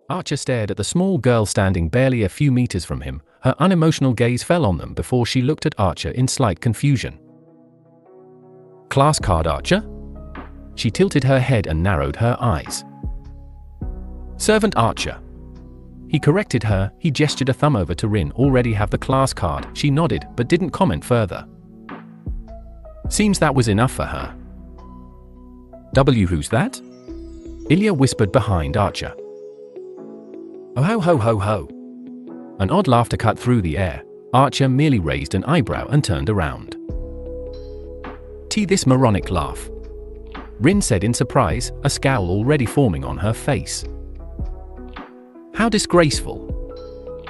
Archer stared at the small girl standing barely a few meters from him. Her unemotional gaze fell on them before she looked at Archer in slight confusion. "Class card, Archer?" She tilted her head and narrowed her eyes. "Servant Archer." He corrected her. He gestured a thumb over to Rin. "Already have the class card." She nodded, but didn't comment further. Seems that was enough for her. "Who's that?" EMIYA whispered behind Archer. "Oh ho ho ho ho." An odd laughter cut through the air. Archer merely raised an eyebrow and turned around. This moronic laugh," Rin said in surprise, a scowl already forming on her face. "How disgraceful."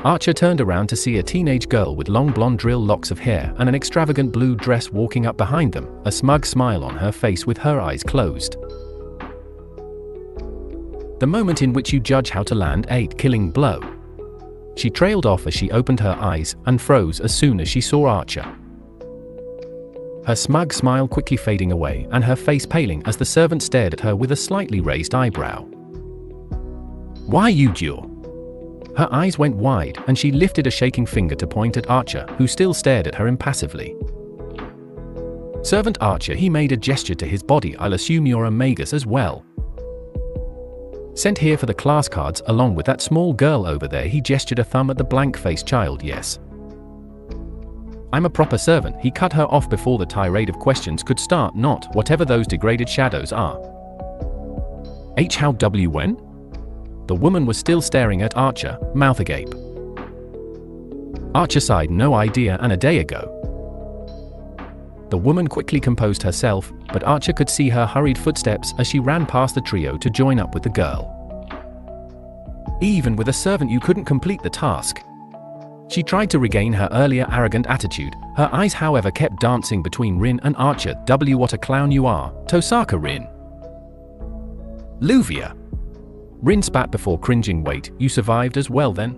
Archer turned around to see a teenage girl with long blonde drill locks of hair and an extravagant blue dress walking up behind them, a smug smile on her face with her eyes closed. "The moment in which you judge how to land a killing blow." She trailed off as she opened her eyes and froze as soon as she saw Archer. Her smug smile quickly fading away and her face paling as the servant stared at her with a slightly raised eyebrow. "Why you Dior?" Her eyes went wide and she lifted a shaking finger to point at Archer, who still stared at her impassively. "Servant Archer," he made a gesture to his body. "I'll assume you're a magus as well. Sent here for the class cards along with that small girl over there." He gestured a thumb at the blank-faced child. "Yes. I'm a proper servant." He cut her off before the tirade of questions could start. "Not whatever those degraded shadows are." How when?" The woman was still staring at Archer, mouth agape. Archer sighed. "No idea, and a day ago." The woman quickly composed herself, but Archer could see her hurried footsteps as she ran past the trio to join up with the girl. "Even with a servant you couldn't complete the task." She tried to regain her earlier arrogant attitude. Her eyes however kept dancing between Rin and Archer. What a clown you are, Tosaka Rin." "Luvia." Rin spat before cringing. "Wait, you survived as well then?"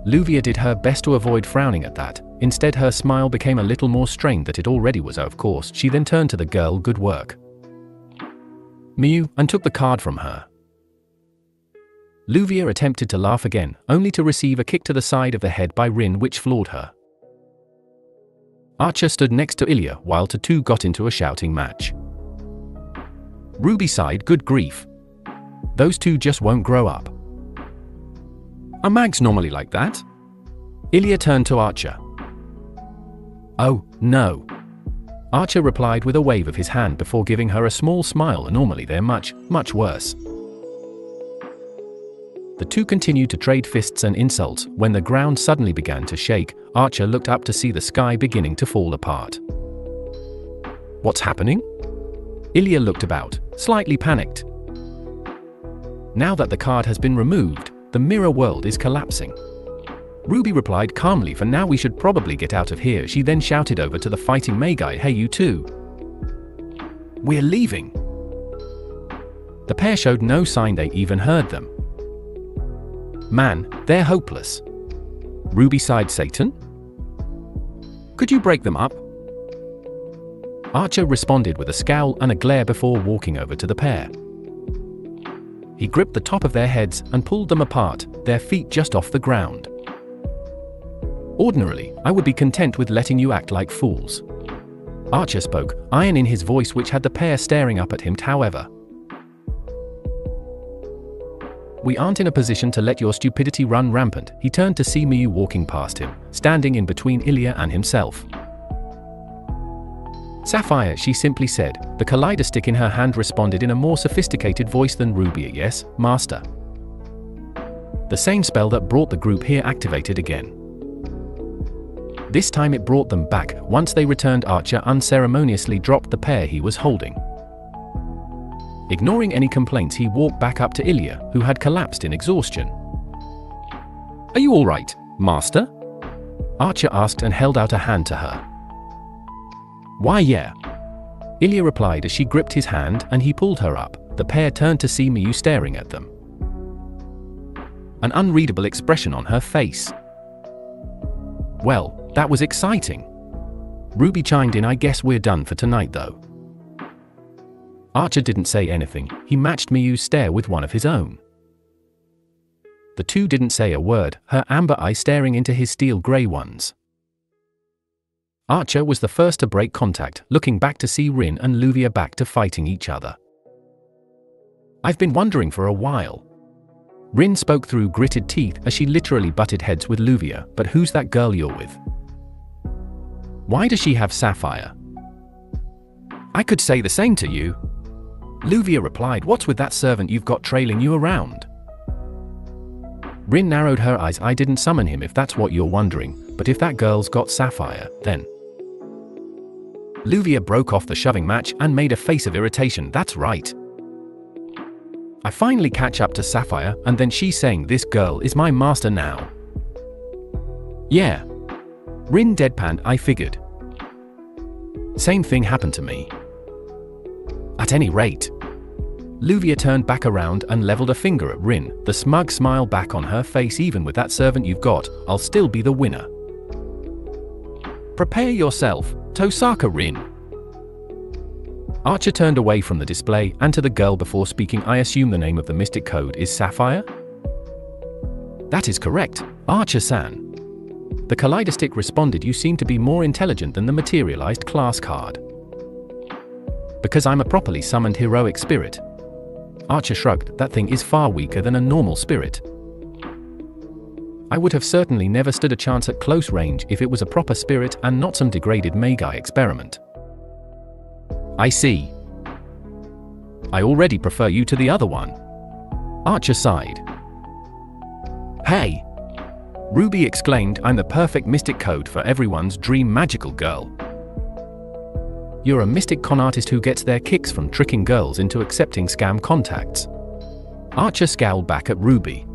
Luvia did her best to avoid frowning at that. Instead her smile became a little more strained than it already was. "Of course." She then turned to the girl. "Good work, Miyu," and took the card from her. Luvia attempted to laugh again, only to receive a kick to the side of the head by Rin which floored her. Archer stood next to EMIYA while the two got into a shouting match. Ruby sighed. "Good grief. Those two just won't grow up." "Are mags normally like that?" EMIYA turned to Archer. "Oh, no." Archer replied with a wave of his hand before giving her a small smile. "Normally they're much, much worse." The two continued to trade fists and insults when the ground suddenly began to shake. Archer looked up to see the sky beginning to fall apart. "What's happening?" EMIYA looked about, slightly panicked. "Now that the card has been removed, the mirror world is collapsing." Ruby replied calmly. "For now we should probably get out of here." She then shouted over to the fighting magi. "Hey you two. We're leaving." The pair showed no sign they even heard them. "Man, they're hopeless." Ruby sighed. "Satan? Could you break them up?" Archer responded with a scowl and a glare before walking over to the pair. He gripped the top of their heads and pulled them apart, their feet just off the ground. "Ordinarily, I would be content with letting you act like fools." Archer spoke, iron in his voice which had the pair staring up at him. "However, we aren't in a position to let your stupidity run rampant." He turned to see Miyu walking past him, standing in between EMIYA and himself. "Sapphire," she simply said. The kaleidoscope in her hand responded in a more sophisticated voice than Ruby. "Yes, master." The same spell that brought the group here activated again. This time it brought them back. Once they returned, Archer unceremoniously dropped the pair he was holding. Ignoring any complaints, he walked back up to EMIYA, who had collapsed in exhaustion. "Are you all right, master?" Archer asked and held out a hand to her. "Why yeah." EMIYA replied as she gripped his hand and he pulled her up. The pair turned to see Miyu staring at them, an unreadable expression on her face. "Well, that was exciting." Ruby chimed in. "I guess we're done for tonight though." Archer didn't say anything. He matched Miyu's stare with one of his own. The two didn't say a word, her amber eyes staring into his steel grey ones. Archer was the first to break contact, looking back to see Rin and Luvia back to fighting each other. "I've been wondering for a while." Rin spoke through gritted teeth as she literally butted heads with Luvia, "But who's that girl you're with? Why does she have sapphire?" "I could say the same to you." Luvia replied, "What's with that servant you've got trailing you around?" Rin narrowed her eyes. "I didn't summon him if that's what you're wondering, but if that girl's got sapphire, then..." Luvia broke off the shoving match and made a face of irritation. "That's right. I finally catch up to Sapphire, and then she's saying this girl is my master now." "Yeah." Rin deadpanned, "I figured. Same thing happened to me. At any rate." Luvia turned back around and leveled a finger at Rin, the smug smile back on her face. "Even with that servant you've got, I'll still be the winner. Prepare yourself, Tosaka Rin." Archer turned away from the display and to the girl before speaking. "I assume the name of the mystic code is Sapphire?" "That is correct, Archer-san." The Kaleidostick responded, "You seem to be more intelligent than the materialized class card." "Because I'm a properly summoned heroic spirit." Archer shrugged. "That thing is far weaker than a normal spirit. I would have certainly never stood a chance at close range if it was a proper spirit and not some degraded Magi experiment." "I see. I already prefer you to the other one." Archer sighed. "Hey!" Ruby exclaimed, "I'm the perfect mystic code for everyone's dream magical girl." "You're a mystic con artist who gets their kicks from tricking girls into accepting scam contacts." Archer scowled back at Ruby.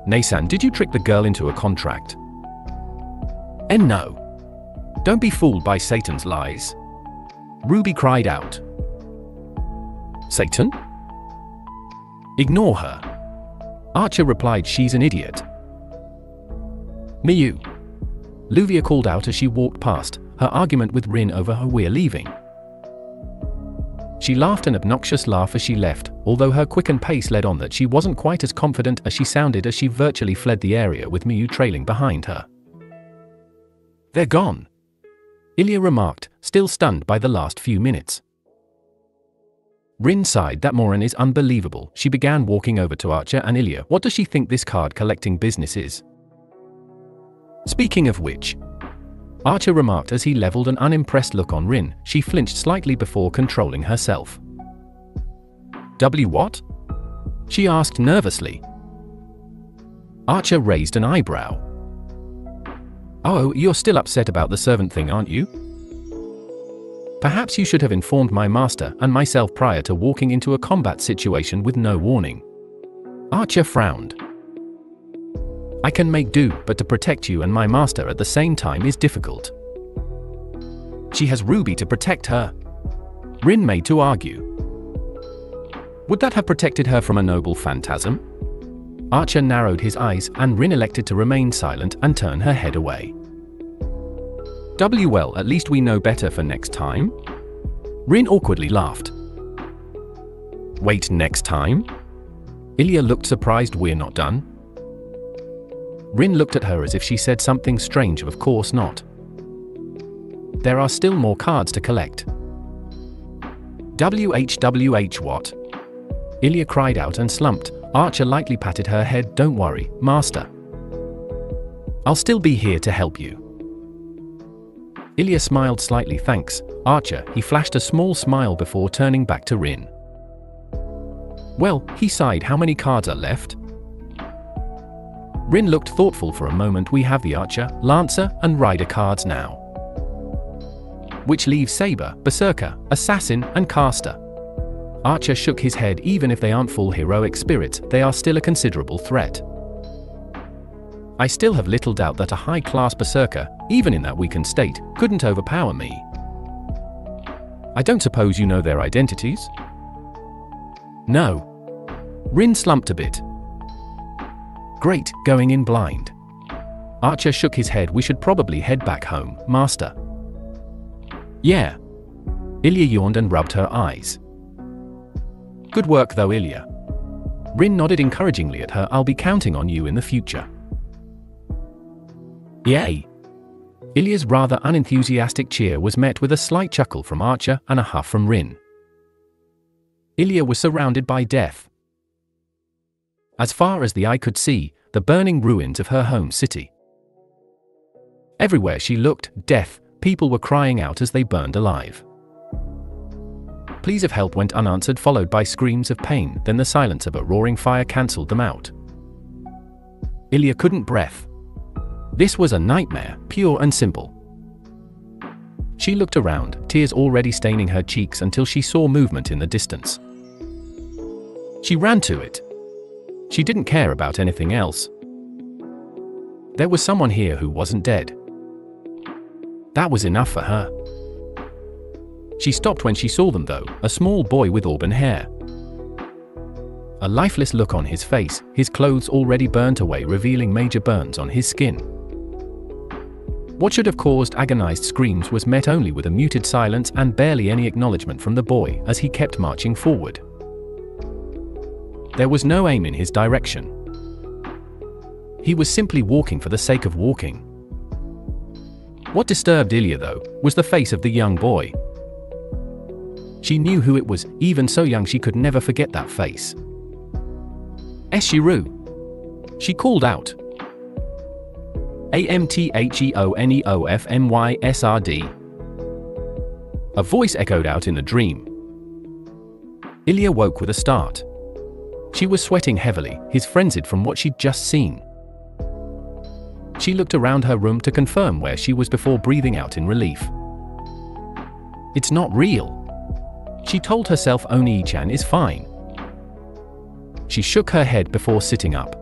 "Nasan, did you trick the girl into a contract?" "And no. Don't be fooled by Satan's lies." Ruby cried out. "Satan? Ignore her." Archer replied, "She's an idiot." "Miyu," Luvia called out as she walked past, her argument with Rin over her "we're leaving." She laughed an obnoxious laugh as she left, although her quickened pace led on that she wasn't quite as confident as she sounded as she virtually fled the area with Miyu trailing behind her. "They're gone," Ilya remarked, still stunned by the last few minutes. Rin sighed. "That Moran is unbelievable." She began walking over to Archer and Ilya. "What does she think this card collecting business is?" "Speaking of which," Archer remarked as he leveled an unimpressed look on Rin. She flinched slightly before controlling herself. What?" she asked nervously. Archer raised an eyebrow. "Oh, you're still upset about the servant thing, aren't you? Perhaps you should have informed my master and myself prior to walking into a combat situation with no warning." Archer frowned. "I can make do, but to protect you and my master at the same time is difficult." "She has Ruby to protect her," Rin made to argue. "Would that have protected her from a noble phantasm?" Archer narrowed his eyes, and Rin elected to remain silent and turn her head away. Well, at least we know better for next time?" Rin awkwardly laughed. "Wait, next time?" Ilya looked surprised. "We're not done?" Rin looked at her as if she said something strange. "Of course not. There are still more cards to collect." "WH what?" Ilya cried out and slumped. Archer lightly patted her head. "Don't worry, master. I'll still be here to help you." Ilya smiled slightly. "Thanks, Archer." He flashed a small smile before turning back to Rin. "Well," he sighed, "how many cards are left?" Rin looked thoughtful for a moment. "We have the Archer, Lancer, and Rider cards now. Which leaves Saber, Berserker, Assassin, and Caster." Archer shook his head. "Even if they aren't full heroic spirits, they are still a considerable threat. I still have little doubt that a high-class Berserker, even in that weakened state, couldn't overpower me." "I don't suppose you know their identities?" "No." Rin slumped a bit. "Great, going in blind." Archer shook his head. "We should probably head back home, master." "Yeah." Ilya yawned and rubbed her eyes. "Good work though, Ilya." Rin nodded encouragingly at her. "I'll be counting on you in the future." Yay! Ilya's rather unenthusiastic cheer was met with a slight chuckle from Archer and a huff from Rin. Ilya was surrounded by death. As far as the eye could see, the burning ruins of her home city. Everywhere she looked, death. People were crying out as they burned alive. Pleas of help went unanswered, followed by screams of pain, then the silence of a roaring fire cancelled them out. Ilya couldn't breathe. This was a nightmare, pure and simple. She looked around, tears already staining her cheeks, until she saw movement in the distance. She ran to it. She didn't care about anything else. There was someone here who wasn't dead. That was enough for her. She stopped when she saw them though, a small boy with auburn hair. A lifeless look on his face, his clothes already burnt away, revealing major burns on his skin. What should have caused agonized screams was met only with a muted silence and barely any acknowledgement from the boy as he kept marching forward. There was no aim in his direction. He was simply walking for the sake of walking. What disturbed Ilya though, was the face of the young boy. She knew who it was, even so young she could never forget that face. "Eshiru!" She called out. "AMTHEONEOFMYSRD." A voice echoed out in the dream. Ilya woke with a start. She was sweating heavily, his frenzied from what she'd just seen. She looked around her room to confirm where she was before breathing out in relief. It's not real. She told herself Oni-chan is fine. She shook her head before sitting up.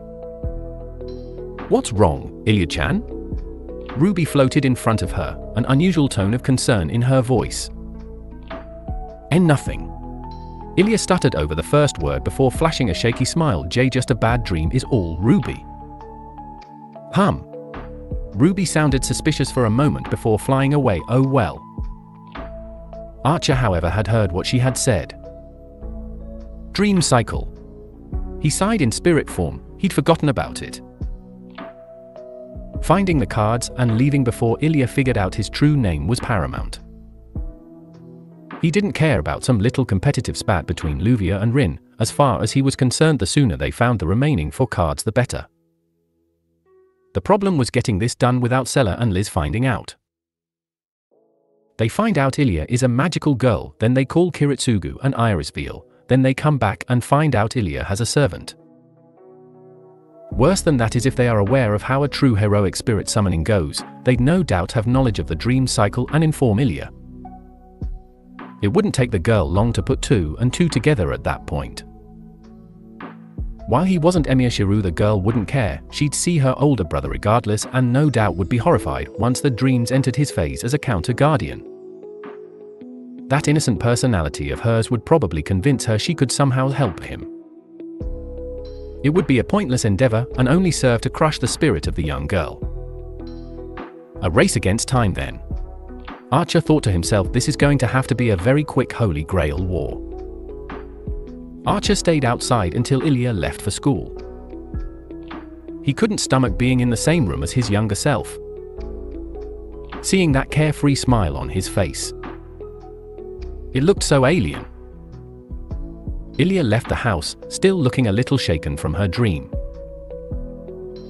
"What's wrong, Ilya-chan?" Ruby floated in front of her, an unusual tone of concern in her voice. "And nothing." Ilya stuttered over the first word before flashing a shaky smile. "Just a bad dream is all, Ruby." Ruby sounded suspicious for a moment before flying away. "Oh well." Archer, however, had heard what she had said. Dream cycle. He sighed in spirit form, he'd forgotten about it. Finding the cards and leaving before Ilya figured out his true name was paramount. He didn't care about some little competitive spat between Luvia and Rin. As far as he was concerned, the sooner they found the remaining 4 cards the better. The problem was getting this done without Sella and Liz finding out. They find out Ilya is a magical girl, then they call Kiritsugu and Irisveal, then they come back and find out Ilya has a servant. Worse than that is if they are aware of how a true heroic spirit summoning goes, they'd no doubt have knowledge of the dream cycle and inform Ilya. It wouldn't take the girl long to put 2 and 2 together at that point. While he wasn't Emiya Shiru, the girl wouldn't care. She'd see her older brother regardless and no doubt would be horrified once the dreams entered his phase as a counter-guardian. That innocent personality of hers would probably convince her she could somehow help him. It would be a pointless endeavor and only serve to crush the spirit of the young girl. A race against time then. Archer thought to himself, this is going to have to be a very quick Holy Grail war. Archer stayed outside until Ilya left for school. He couldn't stomach being in the same room as his younger self. Seeing that carefree smile on his face. It looked so alien. Ilya left the house, still looking a little shaken from her dream.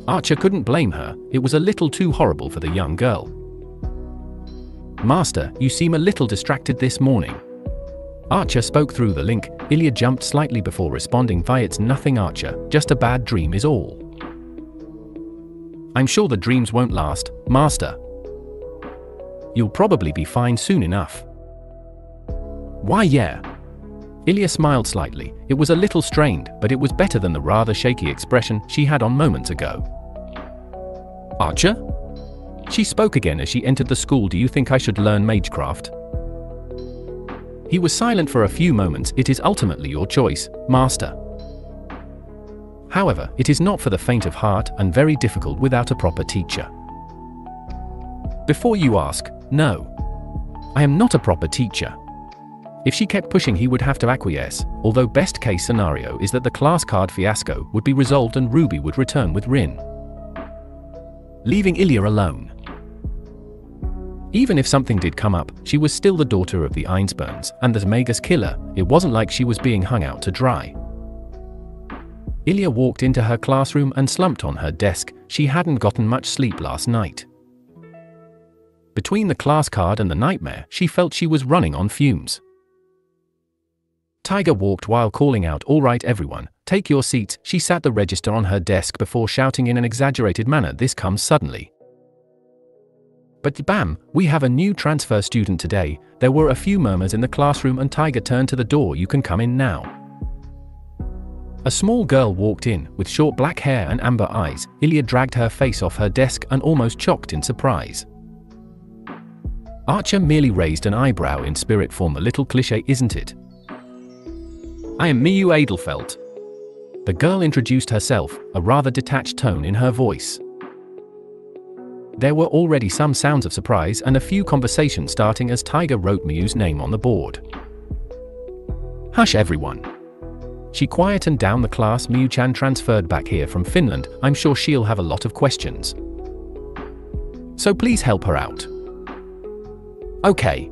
Archer couldn't blame her, it was a little too horrible for the young girl. "Master, you seem a little distracted this morning." Archer spoke through the link. Ilya jumped slightly before responding via "It's nothing, Archer, just a bad dream is all." "I'm sure the dreams won't last, Master. You'll probably be fine soon enough." "Why yeah." Ilya smiled slightly. It was a little strained, but it was better than the rather shaky expression she had on moments ago. "Archer?" She spoke again as she entered the school. "Do you think I should learn magecraft?" He was silent for a few moments. "It is ultimately your choice, Master. However, it is not for the faint of heart and very difficult without a proper teacher." "Before you ask, no. I am not a proper teacher. If she kept pushing, he would have to acquiesce, although best case scenario is that the class card fiasco would be resolved and Ruby would return with Rin, leaving Ilya alone. Even if something did come up, she was still the daughter of the Einsburns and the Magus killer. It wasn't like she was being hung out to dry. Ilya walked into her classroom and slumped on her desk. She hadn't gotten much sleep last night. Between the class card and the nightmare, she felt she was running on fumes. Tiger walked while calling out, "All right everyone, take your seats." She sat the register on her desk before shouting in an exaggerated manner, "This comes suddenly. But bam, we have a new transfer student today." There were a few murmurs in the classroom and Tiger turned to the door. "You can come in now." A small girl walked in, with short black hair and amber eyes. Ilya dragged her face off her desk and almost chocked in surprise. Archer merely raised an eyebrow in spirit form. A little cliché, isn't it? "I am Miyu Adelfelt." The girl introduced herself, a rather detached tone in her voice. There were already some sounds of surprise and a few conversations starting as Tiger wrote Miyu's name on the board. "Hush everyone." She quietened down the class. "Miyu-chan transferred back here from Finland. I'm sure she'll have a lot of questions. So please help her out." "Okay."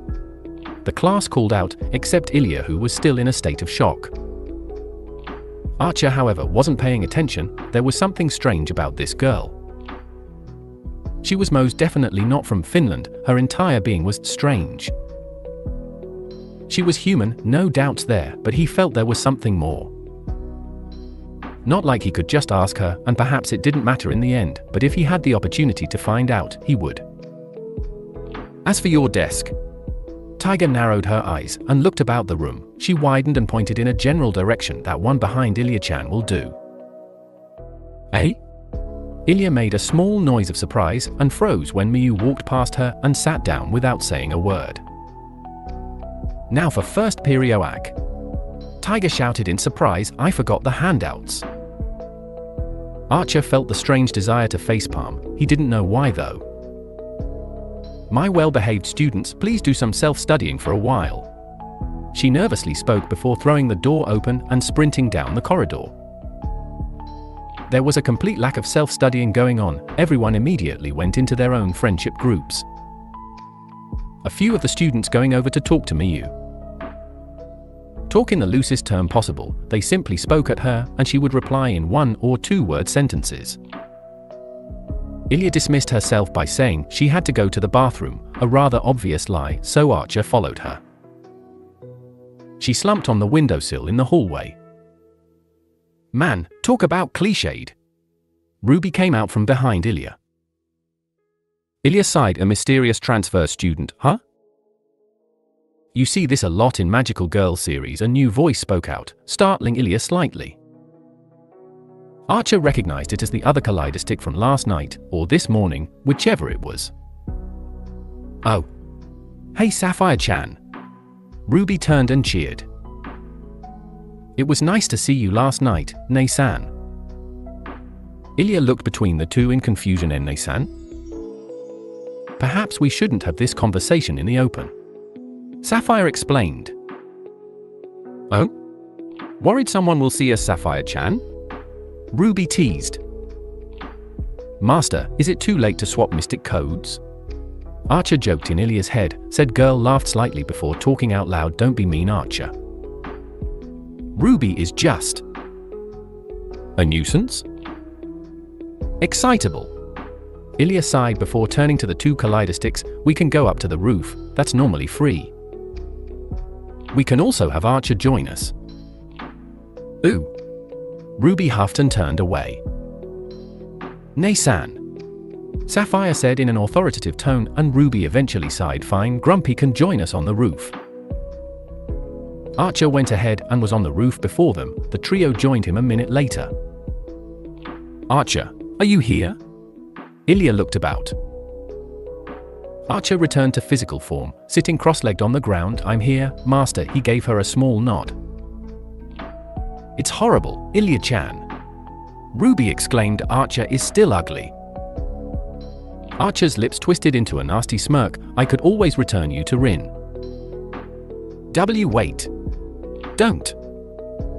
The class called out, except Ilya, who was still in a state of shock. Archer, however, wasn't paying attention. There was something strange about this girl. She was most definitely not from Finland. Her entire being was strange. She was human, no doubts there, but he felt there was something more. Not like he could just ask her, and perhaps it didn't matter in the end, but if he had the opportunity to find out, he would. "As for your desk." Tiger narrowed her eyes and looked about the room. She widened and pointed in a general direction. "That one behind Ilya-chan will do." "Eh?" Ilya made a small noise of surprise and froze when Miyu walked past her and sat down without saying a word. "Now for first period." Tiger shouted in surprise. "I forgot the handouts." Archer felt the strange desire to facepalm. He didn't know why though. "My well-behaved students, please do some self-studying for a while." She nervously spoke before throwing the door open and sprinting down the corridor. There was a complete lack of self-studying going on. Everyone immediately went into their own friendship groups. A few of the students going over to talk to Miyu. Talk in the loosest term possible. They simply spoke at her, and she would reply in 1 or 2 word sentences. Ilya dismissed herself by saying she had to go to the bathroom, a rather obvious lie, so Archer followed her. She slumped on the windowsill in the hallway. "Man, talk about cliched." Ruby came out from behind Ilya. Ilya sighed. "A mysterious transfer student, huh?" "You see this a lot in Magical Girl series." A new voice spoke out, startling Ilya slightly. Archer recognized it as the other kaleidostic from last night, or this morning, whichever it was. "Oh. Hey Sapphire-chan." Ruby turned and cheered. "It was nice to see you last night, Nei-san." Ilya looked between the two in confusion. "Nei-san? Perhaps we shouldn't have this conversation in the open." Sapphire explained. "Oh? Worried someone will see us, Sapphire-chan?" Ruby teased. "Master, is it too late to swap mystic codes?" Archer joked in Ilya's head. Said girl laughed slightly before talking out loud. "Don't be mean, Archer. Ruby is just a nuisance? Excitable." Ilya sighed before turning to the two kaleidosticks. "We can go up to the roof, that's normally free. We can also have Archer join us." "Ooh." Ruby huffed and turned away. "Nei-san," Sapphire said in an authoritative tone, and Ruby eventually sighed. "Fine, Grumpy can join us on the roof." Archer went ahead and was on the roof before them. The trio joined him a minute later. "Archer, are you here?" Ilya looked about. Archer returned to physical form, sitting cross-legged on the ground. "I'm here, Master." He gave her a small nod. "It's horrible, Ilya-chan." Ruby exclaimed. "Archer is still ugly." Archer's lips twisted into a nasty smirk. "I could always return you to Rin." Wait. Don't.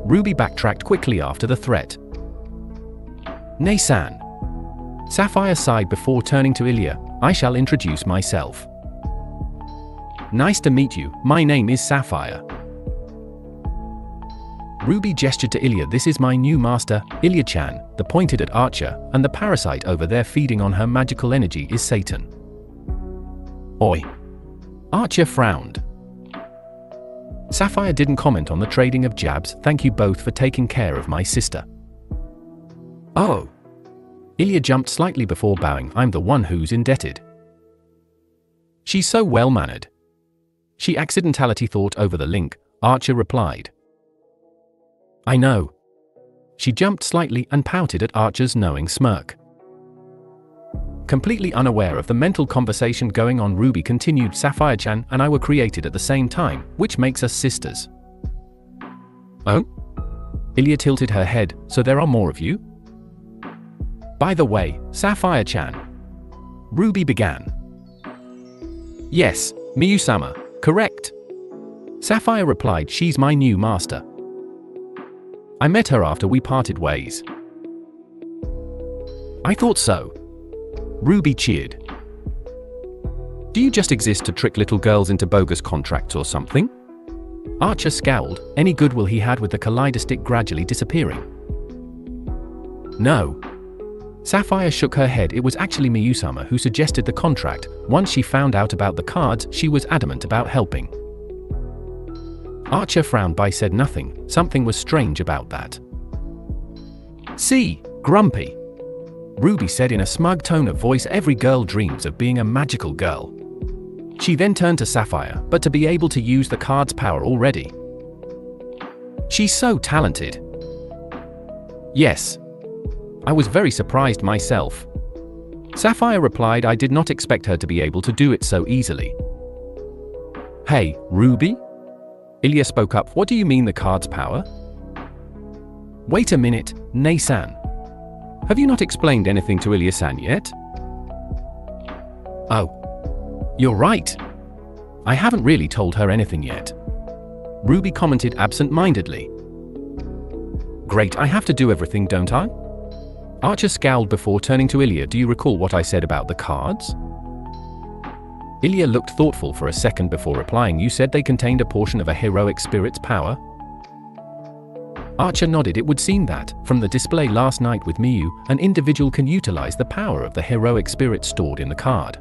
Ruby backtracked quickly after the threat. Nay-san. Sapphire sighed before turning to Ilya. I shall introduce myself. Nice to meet you, my name is Sapphire. Ruby gestured to Ilya. This is my new master, Ilya-chan, the pointed at Archer, and the parasite over there feeding on her magical energy is Satan. Oi. Archer frowned. Sapphire didn't comment on the trading of jabs. Thank you both for taking care of my sister. Oh. Ilya jumped slightly before bowing. I'm the one who's indebted. She's so well-mannered. She accidentally thought over the link, Archer replied. I know. She jumped slightly and pouted at Archer's knowing smirk. Completely unaware of the mental conversation going on, Ruby continued. Sapphire-chan and I were created at the same time, which makes us sisters. Oh? Ilya tilted her head. So there are more of you? By the way, Sapphire-chan. Ruby began. Yes, Miyu-sama, correct. Sapphire replied. She's my new master. I met her after we parted ways. I thought so. Ruby cheered. Do you just exist to trick little girls into bogus contracts or something? Archer scowled. Any goodwill he had with the kaleidoscope gradually disappearing. No. Sapphire shook her head. It was actually Miyu-sama who suggested the contract. Once she found out about the cards, she was adamant about helping. Archer frowned but said nothing. Something was strange about that. See, grumpy. Ruby said in a smug tone of voice. Every girl dreams of being a magical girl. She then turned to Sapphire, but to be able to use the card's power already. She's so talented. Yes. I was very surprised myself. Sapphire replied. I did not expect her to be able to do it so easily. Hey, Ruby? Ilya spoke up. What do you mean the card's power? Wait a minute, Nay-san. Have you not explained anything to Ilya-san yet? Oh. You're right. I haven't really told her anything yet. Ruby commented absent-mindedly. Great, I have to do everything, don't I? Archer scowled before turning to Ilya. Do you recall what I said about the cards? Ilya looked thoughtful for a second before replying. You said they contained a portion of a heroic spirit's power? Archer nodded. It would seem that, from the display last night with Miyu, an individual can utilize the power of the heroic spirit stored in the card.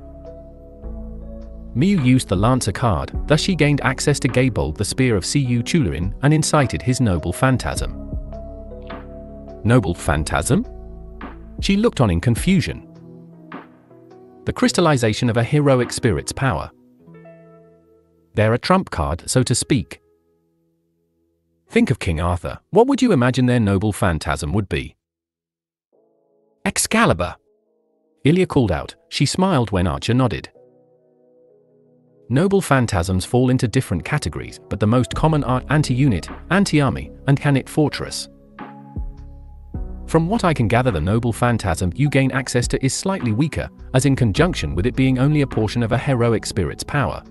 Miyu used the Lancer card, thus she gained access to Gabolg, the spear of Cu Chularin, and incited his noble phantasm. Noble phantasm? She looked on in confusion. The crystallization of a heroic spirit's power. They're a trump card, so to speak. Think of King Arthur. What would you imagine their noble phantasm would be? Excalibur! Ilya called out. She smiled when Archer nodded. Noble phantasms fall into different categories, but the most common are anti-unit, anti-army, and can-it fortress. From what I can gather, the noble phantasm you gain access to is slightly weaker, as in conjunction with it being only a portion of a heroic spirit's power.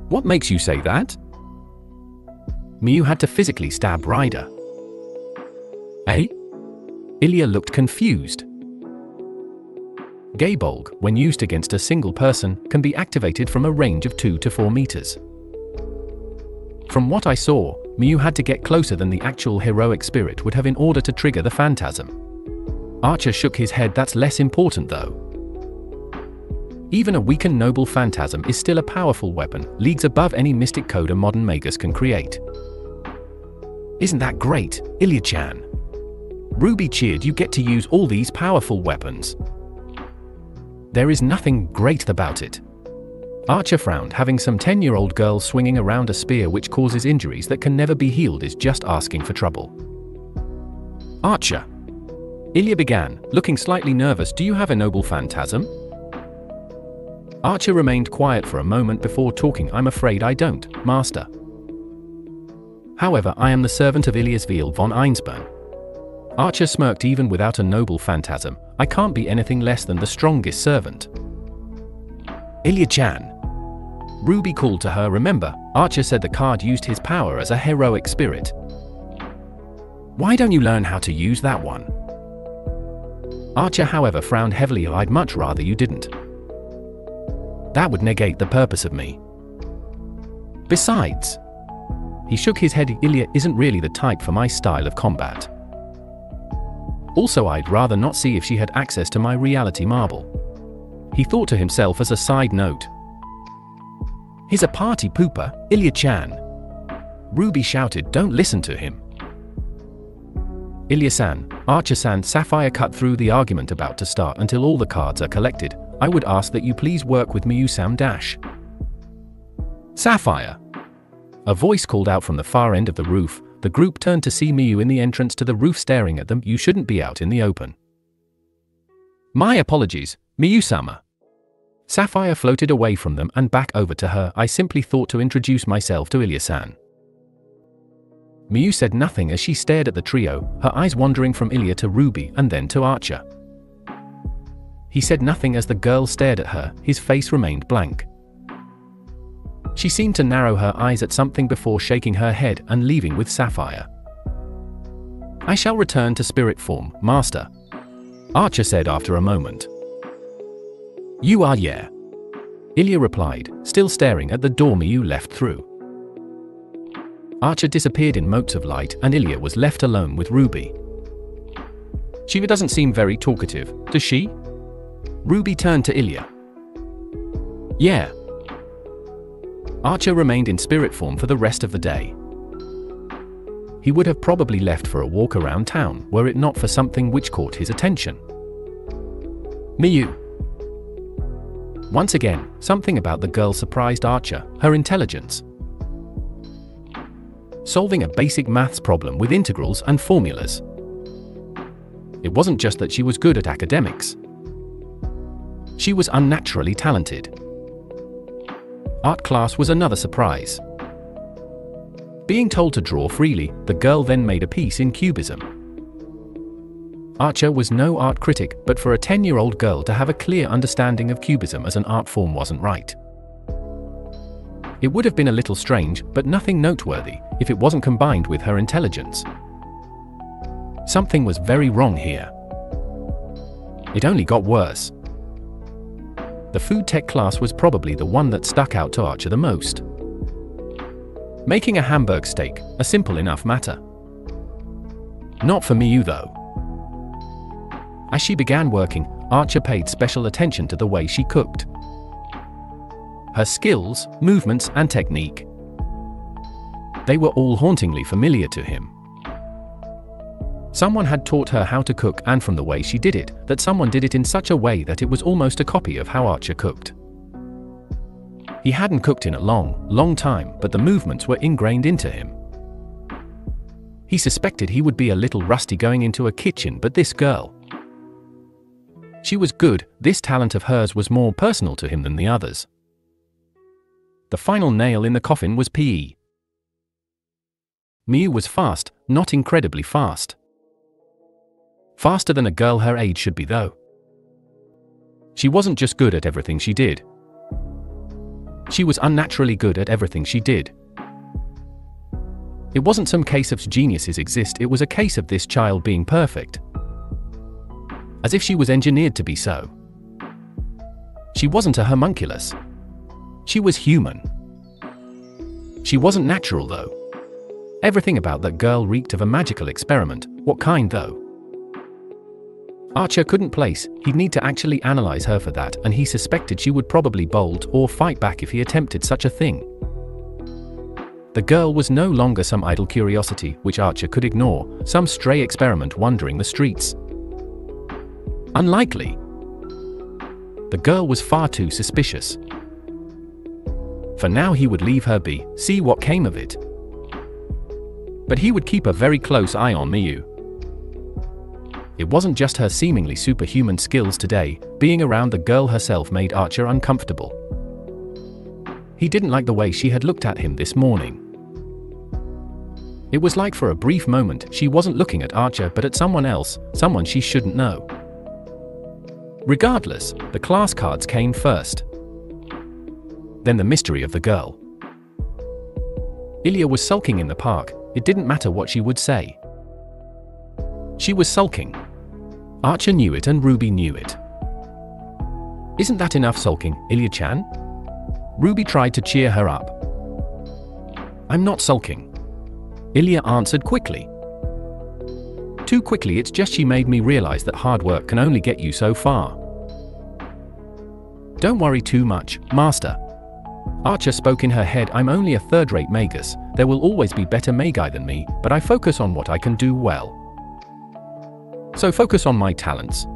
What makes you say that? Miyu had to physically stab Ryder. Eh? Ilya looked confused. Gabolg, when used against a single person, can be activated from a range of 2 to 4 meters. From what I saw, Miyu had to get closer than the actual heroic spirit would have in order to trigger the phantasm. Archer shook his head. That's less important though. Even a weakened noble phantasm is still a powerful weapon, leagues above any mystic code a modern magus can create. Isn't that great, Ilya-chan? Ruby cheered. You get to use all these powerful weapons. There is nothing great about it. Archer frowned. Having some 10-year-old girl swinging around a spear which causes injuries that can never be healed is just asking for trouble. Archer. Ilya began, looking slightly nervous. Do you have a noble phantasm? Archer remained quiet for a moment before talking. I'm afraid I don't, Master. However, I am the servant of Ilyasviel von Einsburn. Archer smirked. Even without a noble phantasm, I can't be anything less than the strongest servant. Ilya-chan. Ruby called to her. Remember, Archer said the card used his power as a heroic spirit. Why don't you learn how to use that one? Archer, however, frowned heavily. I'd much rather you didn't. That would negate the purpose of me. Besides, he shook his head, Ilya isn't really the type for my style of combat. Also, I'd rather not see if she had access to my reality marble. He thought to himself as a side note. He's a party pooper, Ilya-chan. Ruby shouted, don't listen to him. Ilya-san, Archer-san, Sapphire cut through the argument about to start. Until all the cards are collected, I would ask that you please work with Miyu-san dash. Sapphire. A voice called out from the far end of the roof. The group turned to see Miyu in the entrance to the roof staring at them. You shouldn't be out in the open. My apologies, Miyu-sama. Sapphire floated away from them and back over to her. I simply thought to introduce myself to Ilya-san. Miyu said nothing as she stared at the trio, her eyes wandering from Ilya to Ruby and then to Archer. He said nothing as the girl stared at her, his face remained blank. She seemed to narrow her eyes at something before shaking her head and leaving with Sapphire. I shall return to spirit form, Master. Archer said after a moment. You are, yeah. Ilya replied, still staring at the door Miyu left through. Archer disappeared in motes of light and Ilya was left alone with Ruby. She doesn't seem very talkative, does she? Ruby turned to Ilya. Yeah. Archer remained in spirit form for the rest of the day. He would have probably left for a walk around town were it not for something which caught his attention. Miyu. Once again, something about the girl surprised Archer, her intelligence. Solving a basic maths problem with integrals and formulas. It wasn't just that she was good at academics. She was unnaturally talented. Art class was another surprise. Being told to draw freely, the girl then made a piece in cubism. Archer was no art critic, but for a 10-year-old girl to have a clear understanding of cubism as an art form wasn't right. It would have been a little strange, but nothing noteworthy, if it wasn't combined with her intelligence. Something was very wrong here. It only got worse. The food tech class was probably the one that stuck out to Archer the most. Making a Hamburg steak, a simple enough matter. Not for Miyu though. As she began working, Archer paid special attention to the way she cooked. Her skills, movements, and technique. They were all hauntingly familiar to him. Someone had taught her how to cook, and from the way she did it, that someone did it in such a way that it was almost a copy of how Archer cooked. He hadn't cooked in a long time, but the movements were ingrained into him. He suspected he would be a little rusty going into a kitchen, but this girl. She was good. This talent of hers was more personal to him than the others. The final nail in the coffin was PE. Miyu was fast, not incredibly fast. Faster than a girl her age should be though. She wasn't just good at everything she did. She was unnaturally good at everything she did. It wasn't some case of geniuses exist, it was a case of this child being perfect. As if she was engineered to be so. She wasn't a homunculus. She was human. She wasn't natural though. Everything about that girl reeked of a magical experiment. What kind though? Archer couldn't place, he'd need to actually analyze her for that, and he suspected she would probably bolt or fight back if he attempted such a thing. The girl was no longer some idle curiosity which Archer could ignore, some stray experiment wandering the streets. Unlikely. The girl was far too suspicious. For now he would leave her be, see what came of it. But he would keep a very close eye on Miyu. It wasn't just her seemingly superhuman skills today, being around the girl herself made Archer uncomfortable. He didn't like the way she had looked at him this morning. It was like for a brief moment she wasn't looking at Archer but at someone else, someone she shouldn't know. Regardless, the class cards came first. then the mystery of the girl. Ilya was sulking in the park. It didn't matter what she would say. She was sulking. Archer knew it and Ruby knew it. Isn't that enough sulking, Ilya-chan? Ruby tried to cheer her up. I'm not sulking. Ilya answered quickly. Too quickly, it's just she made me realize that hard work can only get you so far. Don't worry too much, Master. Archer spoke in her head. I'm only a third-rate magus. There will always be better magi than me, but I focus on what I can do well. So focus on my talents.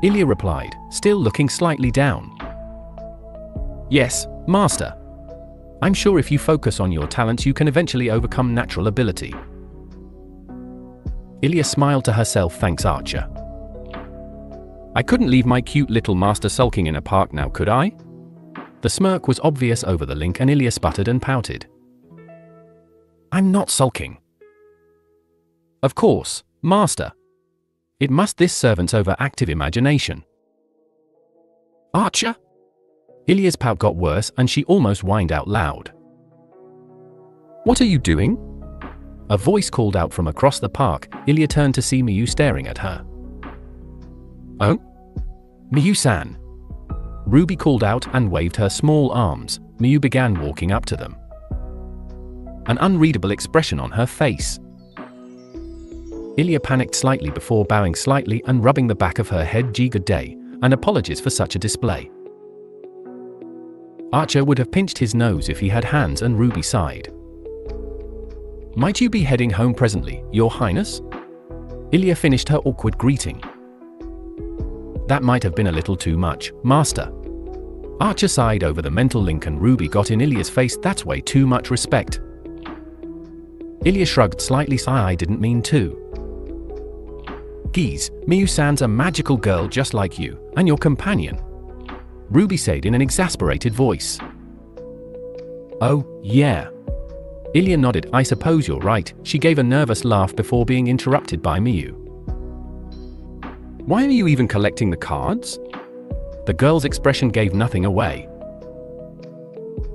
Ilya replied, still looking slightly down. Yes, Master. I'm sure if you focus on your talents you can eventually overcome natural ability. Ilya smiled to herself. Thanks, Archer. I couldn't leave my cute little master sulking in a park now, could I? The smirk was obvious over the link and Ilya sputtered and pouted. I'm not sulking. Of course, Master. It must this servant's overactive imagination. Archer? Ilya's pout got worse and she almost whined out loud. What are you doing? A voice called out from across the park. Ilya turned to see Miyu staring at her. Oh? Miyu-san. Ruby called out and waved her small arms. Miyu began walking up to them. An unreadable expression on her face. Ilya panicked slightly before bowing slightly and rubbing the back of her head. Gee, good day, and apologies for such a display. Archer would have pinched his nose if he had hands, and Ruby sighed. Might you be heading home presently, Your Highness? Ilya finished her awkward greeting. That might have been a little too much, Master. Archer sighed over the mental link and Ruby got in Ilya's face. That's way too much respect. Ilya shrugged slightly. I didn't mean to. Geez, Miyu-san's a magical girl just like you, and your companion. Ruby said in an exasperated voice. Oh, yeah. Ilya nodded. I suppose you're right. She gave a nervous laugh before being interrupted by Miyu. Why are you even collecting the cards? The girl's expression gave nothing away.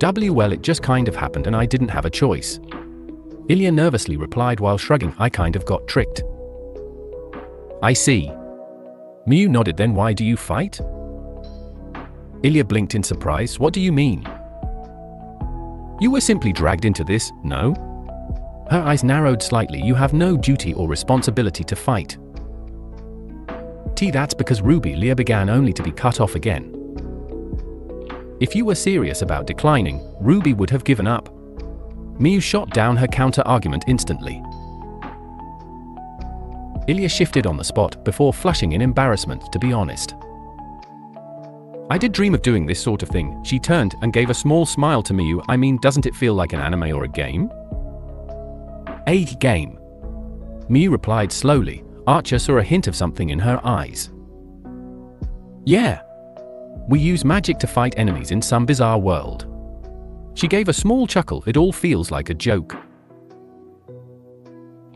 Well, it just kind of happened and I didn't have a choice. Ilya nervously replied while shrugging. I kind of got tricked. I see. Miyu nodded. Then why do you fight? Ilya blinked in surprise. What do you mean? You were simply dragged into this, no? Her eyes narrowed slightly. You have no duty or responsibility to fight. That's because Ruby. Ilya began only to be cut off again. If you were serious about declining, Ruby would have given up. Miyu shot down her counter-argument instantly. Ilya shifted on the spot before flushing in embarrassment. To be honest, I did dream of doing this sort of thing. She turned and gave a small smile to Miyu. I mean, doesn't it feel like an anime or a game? A game. Miyu replied slowly. Archer saw a hint of something in her eyes. Yeah. We use magic to fight enemies in some bizarre world. She gave a small chuckle. It all feels like a joke.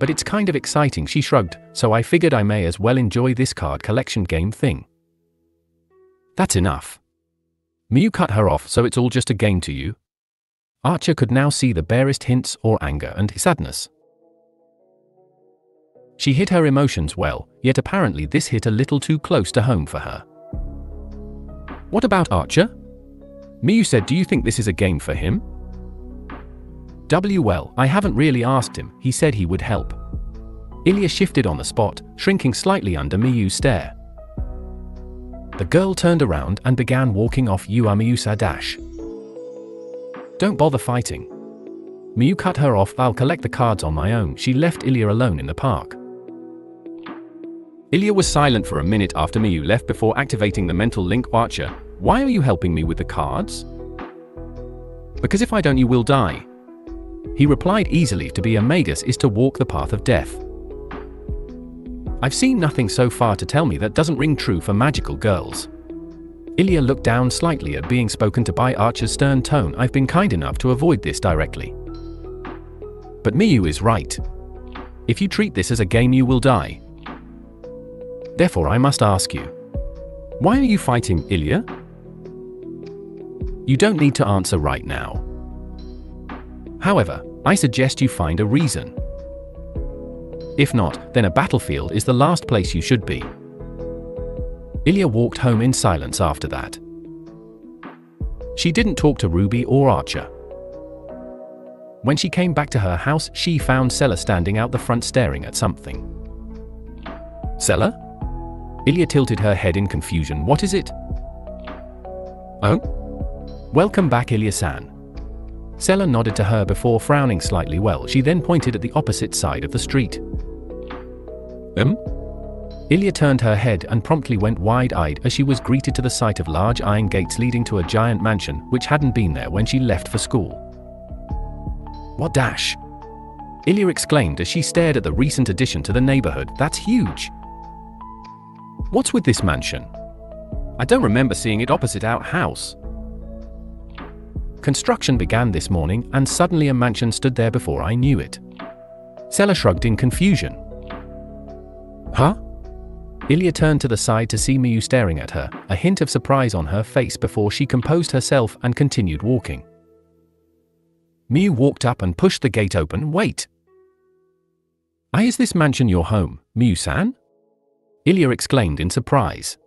But it's kind of exciting, she shrugged, so I figured I may as well enjoy this card collection game thing. That's enough. Miyu cut her off. So it's all just a game to you? Archer could now see the barest hints of anger and sadness. She hid her emotions well, yet apparently this hit a little too close to home for her. What about Archer? Miyu said, do you think this is a game for him? Well, I haven't really asked him. He said he would help. Ilya shifted on the spot, shrinking slightly under Miyu's stare. The girl turned around and began walking off. You are Miyu dash. Don't bother fighting. Miyu cut her off. I'll collect the cards on my own. She left Ilya alone in the park. Ilya was silent for a minute after Miyu left before activating the mental link. Archer, why are you helping me with the cards? Because if I don't you will die. He replied easily. To be a magus is to walk the path of death. I've seen nothing so far to tell me that doesn't ring true for magical girls. Ilya looked down slightly at being spoken to by Archer's stern tone. I've been kind enough to avoid this directly. But Miyu is right. If you treat this as a game you will die. Therefore I must ask you. Why are you fighting, Ilya? You don't need to answer right now. However, I suggest you find a reason. If not, then a battlefield is the last place you should be. Ilya walked home in silence after that. She didn't talk to Ruby or Archer. When she came back to her house, she found Sela standing out the front staring at something. Sela? Ilya tilted her head in confusion. What is it? Oh? Welcome back, Ilya-san. Sela nodded to her before frowning slightly. Well, she then pointed at the opposite side of the street. Ilya turned her head and promptly went wide-eyed as she was greeted to the sight of large iron gates leading to a giant mansion which hadn't been there when she left for school. What dash? Ilya exclaimed as she stared at the recent addition to the neighborhood. That's huge. What's with this mansion? I don't remember seeing it opposite our house. Construction began this morning and suddenly a mansion stood there before I knew it. Sela shrugged in confusion. Huh? Ilya turned to the side to see Miyu staring at her, a hint of surprise on her face before she composed herself and continued walking. Miyu walked up and pushed the gate open. Wait! Is this mansion your home, Miyu-san? Ilya exclaimed in surprise.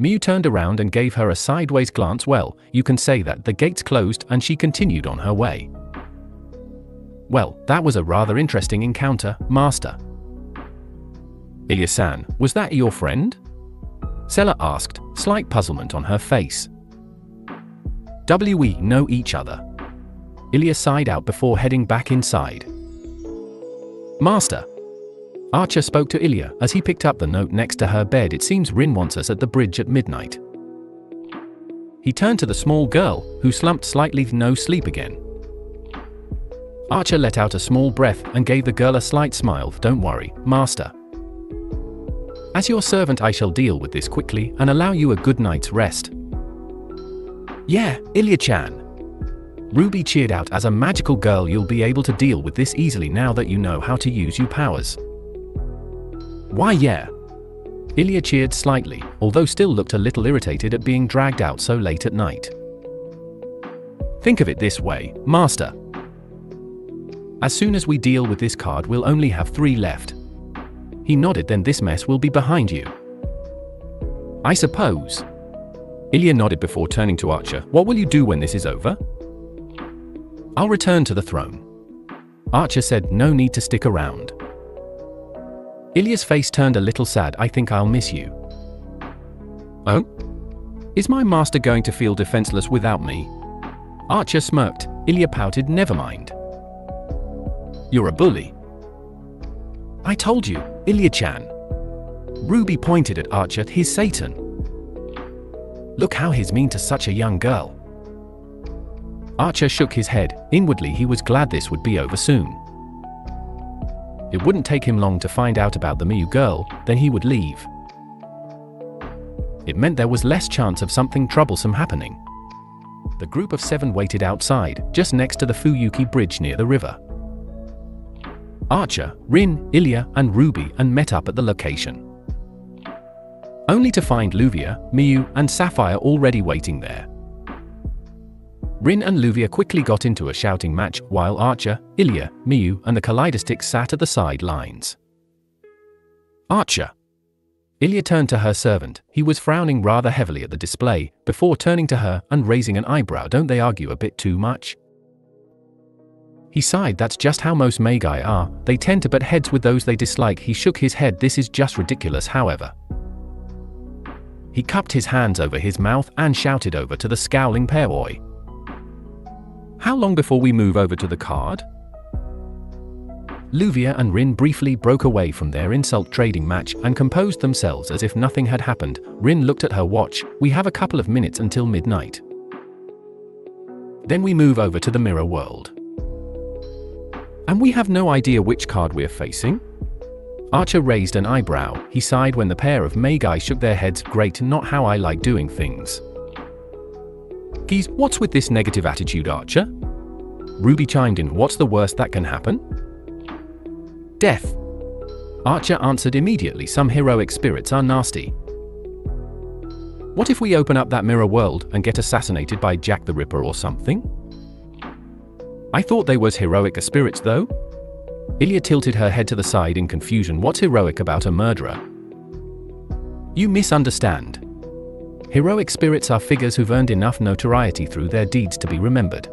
Miyu turned around and gave her a sideways glance. Well, you can say that. The gates closed and she continued on her way. Well, that was a rather interesting encounter, Master. Ilya-san, was that your friend? Sela asked, slight puzzlement on her face. We know each other. Ilya sighed out before heading back inside. Master. Archer spoke to Ilya as he picked up the note next to her bed. It seems Rin wants us at the bridge at midnight. He turned to the small girl, who slumped slightly. No sleep again. Archer let out a small breath and gave the girl a slight smile. Don't worry, Master. As your servant I shall deal with this quickly and allow you a good night's rest. Yeah, Ilya-chan. Ruby cheered out. As a magical girl you'll be able to deal with this easily now that you know how to use your powers. Why yeah. Ilya cheered slightly, although still looked a little irritated at being dragged out so late at night. Think of it this way, Master. As soon as we deal with this card we'll only have 3 left. He nodded. Then this mess will be behind you. I suppose. Ilya nodded before turning to Archer. What will you do when this is over? I'll return to the throne. Archer said. No need to stick around. Ilya's face turned a little sad. I think I'll miss you. Oh? Is my master going to feel defenseless without me? Archer smirked. Ilya pouted. Never mind. You're a bully. I told you, Ilya-chan. Ruby pointed at Archer. He's Satan. Look how he's mean to such a young girl. Archer shook his head. Inwardly he was glad this would be over soon. It wouldn't take him long to find out about the Miyu girl, then he would leave. It meant there was less chance of something troublesome happening. The group of 7 waited outside, just next to the Fuyuki bridge near the river. Archer, Rin, Ilya, and Ruby met up at the location. Only to find Luvia, Miyu, and Sapphire already waiting there. Rin and Luvia quickly got into a shouting match, while Archer, Ilya, Miyu, and the Kaleidostic sat at the sidelines. Archer. Ilya turned to her servant. He was frowning rather heavily at the display, before turning to her and raising an eyebrow. Don't they argue a bit too much? He sighed. That's just how most Magi are. They tend to butt heads with those they dislike. He shook his head. This is just ridiculous. However, he cupped his hands over his mouth and shouted over to the scowling pair. Oi. How long before we move over to the card? Luvia and Rin briefly broke away from their insult trading match and composed themselves as if nothing had happened. Rin looked at her watch. We have a couple of minutes until midnight. Then we move over to the mirror world. And we have no idea which card we're facing? Archer raised an eyebrow. He sighed when the pair of Magi shook their heads. Great, not how I like doing things. Geez, what's with this negative attitude, Archer? Ruby chimed in. What's the worst that can happen? Death. Archer answered immediately. Some heroic spirits are nasty. What if we open up that mirror world and get assassinated by Jack the Ripper or something? I thought they was heroic spirits though? Ilya tilted her head to the side in confusion. What's heroic about a murderer? You misunderstand. Heroic spirits are figures who've earned enough notoriety through their deeds to be remembered.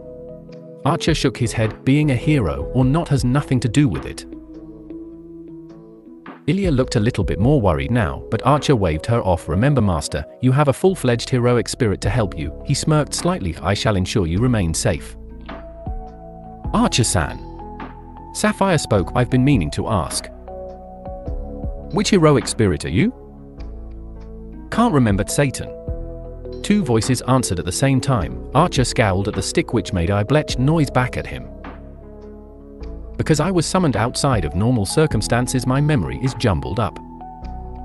Archer shook his head. Being a hero or not has nothing to do with it. Ilya looked a little bit more worried now, but Archer waved her off. Remember, Master, you have a full-fledged heroic spirit to help you. He smirked slightly. I shall ensure you remain safe. Archer-san. Sapphire spoke. I've been meaning to ask. Which heroic spirit are you? Can't remember. Satan. Two voices answered at the same time. Archer scowled at the stick, which made a bleach noise back at him. Because I was summoned outside of normal circumstances, my memory is jumbled up.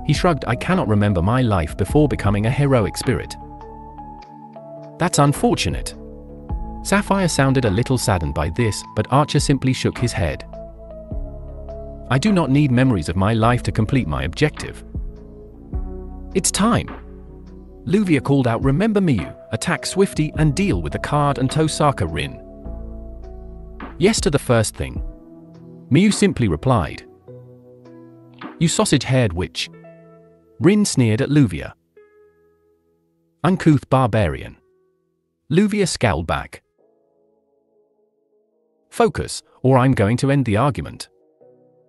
He shrugged. I cannot remember my life before becoming a heroic spirit. That's unfortunate. Sapphire sounded a little saddened by this, but Archer simply shook his head. I do not need memories of my life to complete my objective. It's time. Luvia called out. Remember Miyu, attack Swifty and deal with the card and Tosaka Rin. Yes to the first thing. Miyu simply replied. You sausage-haired witch. Rin sneered at Luvia. Uncouth barbarian. Luvia scowled back. Focus, or I'm going to end the argument.